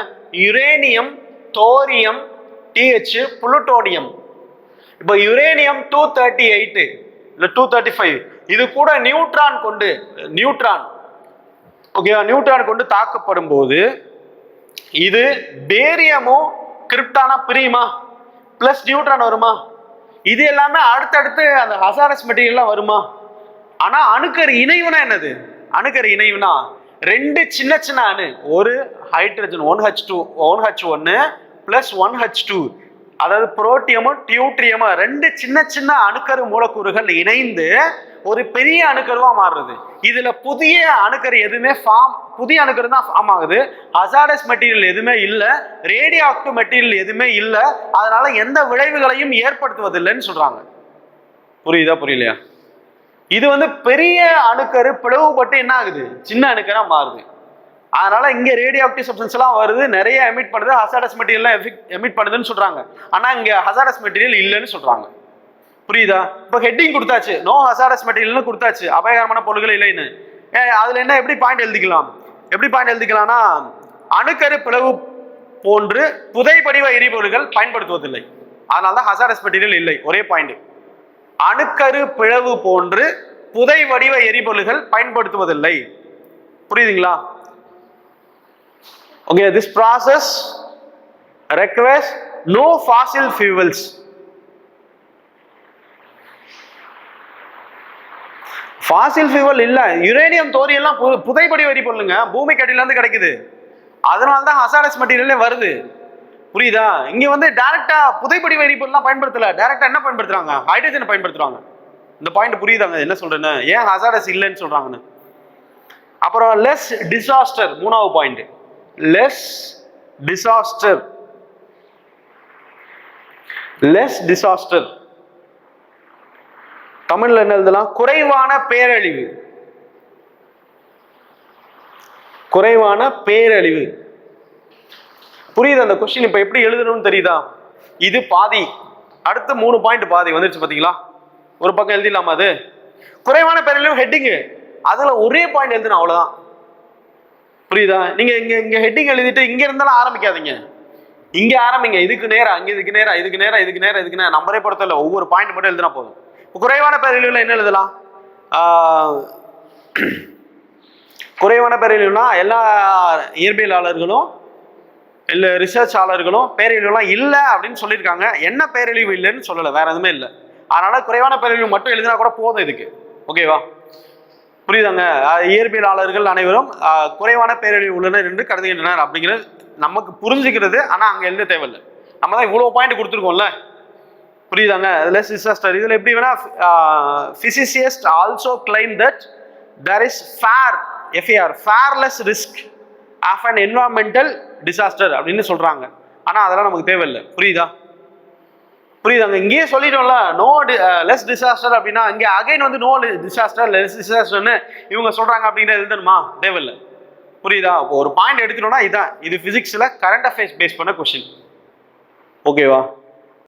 யுரேனியம், தோரியம், TH, புளுட்டோனியம். இப்போ யுரேனியம் 238 இல்ல 235, இது கூட நியூட்ரான் கொண்டு தாக்கப்படும் போது இது பேரியமும் கிரிப்டானா பிரியுமா, பிளஸ் நியூட்ரான் வருமா, இது எல்லாமே அடுத்தடுத்து அந்த ஹசார்டஸ் மெட்டீரியல்லாம் வருமா, ஆனா அணுக்கரு இணைவுனா என்னது? அணுக்கரு இணைவுனா ரெண்டு சின்ன சின்ன அணு, ஒரு ஹைட்ரஜன் 1H1 பிளஸ் 1H2, அதாவது புரோட்டியமும் டியூட்ரியமும் ரெண்டு சின்ன சின்ன அணுக்கரு மூலக்கூறுகள் இணைந்து ஒரு பெரிய அணுக்கருவா மாறுறது. இதுல புதிய அணுக்கரு எதுவுமே புதிய அணுக்கரு தான் ஃபார்ம் ஆகுது. ஹசார்டஸ் மெட்டீரியல் எதுவுமே இல்ல, ரேடியோ ஆக்டிவ் மெட்டீரியல் எதுவுமே இல்ல, அதனால எந்த விளைவுகளையும் ஏற்படுத்துவதில்லைன்னு சொல்றாங்க. புரியுதா புரியலையா? இது பெரிய அணுக்கரு பிளவுபட்டு என்ன ஆகுது, சின்ன அணுக்கரா மாறுது. அதனால இங்க ரேடியோ ஆக்டிவ் சப்ஸ்டன்ஸ் எல்லாம் வருது, நிறைய எமிட் பண்ணுது, ஹசார்டஸ் மெட்டீரியல் எமிட் பண்ணுதுன்னு சொல்றாங்க. ஆனா இங்க ஹசார்டஸ் மெட்டீரியல் இல்லைன்னு சொல்றாங்க. புரியுதா? இப்ப ஹெட்டிங் கொடுத்தாச்சு, நோ ஹசார்டஸ் மெட்டீரியல்னு கொடுத்தாச்சு, அபாயகரமான பொருட்கள் இல்லைன்னு. அதுல என்ன எப்படி பாயிண்ட் எழுதிக்கலாம்? எப்படி பாயிண்ட் எழுதிக்கலாம்னா, அணுக்கரு பிளவு போன்று புதைபடிவ எரிபொருள்கள் பயன்படுத்துவதில்லை, அதனாலதான் ஹசார்டஸ் மெட்டீரியல் இல்லை. ஒரே பாயிண்ட், அணுக்கரு பிளவு போன்று புதை வடிவ எரிபொருள்கள் பயன்படுத்துவதில்லை. புரியுதுங்களா? Okay, this process requires no fossil fuels. Fazil fuel இல்ல, யுரேனியம் தோரியம் எல்லாம் புதைபடி எரிபொருளுங்க, பூமிக்கு அடியில இருந்து கிடைக்குது, அதனால தான் ஹசார்டஸ் மெட்டீரியலே வருது. புரியுதா? இங்க டைரக்டா புதைபடி எரிபொருள்லாம் பயன்படுத்தல, டைரக்டா என்ன பயன்படுத்துறாங்க, ஹைட்ரஜனை பயன்படுத்துறாங்க. இந்த பாயிண்ட் புரியுதாங்க என்ன சொல்றேன்னு, ஏன் ஹசார்டஸ் இல்லைன்னு சொல்றாங்கன்னு. அப்புறம் லெஸ் டிசாஸ்டர், மூணாவது point, less disaster. Less disaster தமிழ்ல என்ன எழுதலாம்? குறைவான பேரழிவு. குறைவான பேரழிவு. புரியுது அந்த கொஸ்டின் இப்ப எப்படி எழுதணும்னு தெரியுதா? இது பாதி, அடுத்து 3 பாயிண்ட் பாதி வந்துருச்சு பாத்தீங்களா? ஒரு பக்கம் எழுதிடலாமா? அது குறைவான பேரழிவு ஹெட்டிங், அதுல ஒரே பாயிண்ட் எழுதணும், அவ்வளவுதான். புரியுதா? நீங்க இங்க ஹெட்டிங் எழுதிட்டு இங்க இருந்தாலும் ஆரம்பிக்காதீங்க, இங்க ஆரம்பிங்க, இதுக்கு நேரா அங்க, இதுக்கு நேரா இதுக்கு நேரா இதுக்கு நேரா இதுக்கு நேரா, நம்பரே பொறுத்தல, ஒவ்வொரு பாயிண்ட் மட்டும் எழுதினா போதும். குறைவான பேரழிவுல என்ன எழுதலாம்? குறைவான பேரழிவுனா எல்லா இயற்பியலாளர்களும் இல்ல ரிசர்ச்சாளர்களும் பேரழிவுலாம் இல்லை அப்படின்னு சொல்லியிருக்காங்க. என்ன பேரழிவு இல்லைன்னு சொல்லலை, வேற எதுவுமே இல்லை. அதனால குறைவான பேரழிவு மட்டும் எழுதினா கூட போதும் இதுக்கு. ஓகேவா? புரியுதாங்க? இயற்பியலாளர்கள் அனைவரும் குறைவான பேரழிவு உள்ளனர் என்று கருதுகின்றனர் அப்படிங்கிறது நமக்கு புரிஞ்சுக்கிறது. ஆனா அங்க எழுத தேவையில்லை, நம்ம தான் இவ்வளவு பாயிண்ட் கொடுத்துருக்கோம்ல. புரியுதாங்க? லெஸ் டிசாஸ்டர் இதுல எப்படி வேணா, physicists also claim that there is fearless risk of an environmental disaster அப்படின்னு சொல்றாங்க. ஆனா அதெல்லாம் நமக்கு தேவையில்லை. புரியுதா? புரியுதாங்க? இங்கேயே சொல்லிட்டோம்ல, நோ லெஸ் டிசாஸ்டர் அப்படின்னா இங்க அகைன் நோ டிசாஸ்டர் லெஸ் டிசாஸ்டர்னு இவங்க சொல்றாங்க அப்படிங்கிறது எழுதணுமா? தேவையில்லை. புரியுதா? ஒரு பாயிண்ட் எடுத்துட்டோம்னா இதான், இது பிசிக்ஸ்ல கரண்ட் அஃபேர்ஸ் பேஸ் பண்ண கொஸ்டின். ஓகேவா?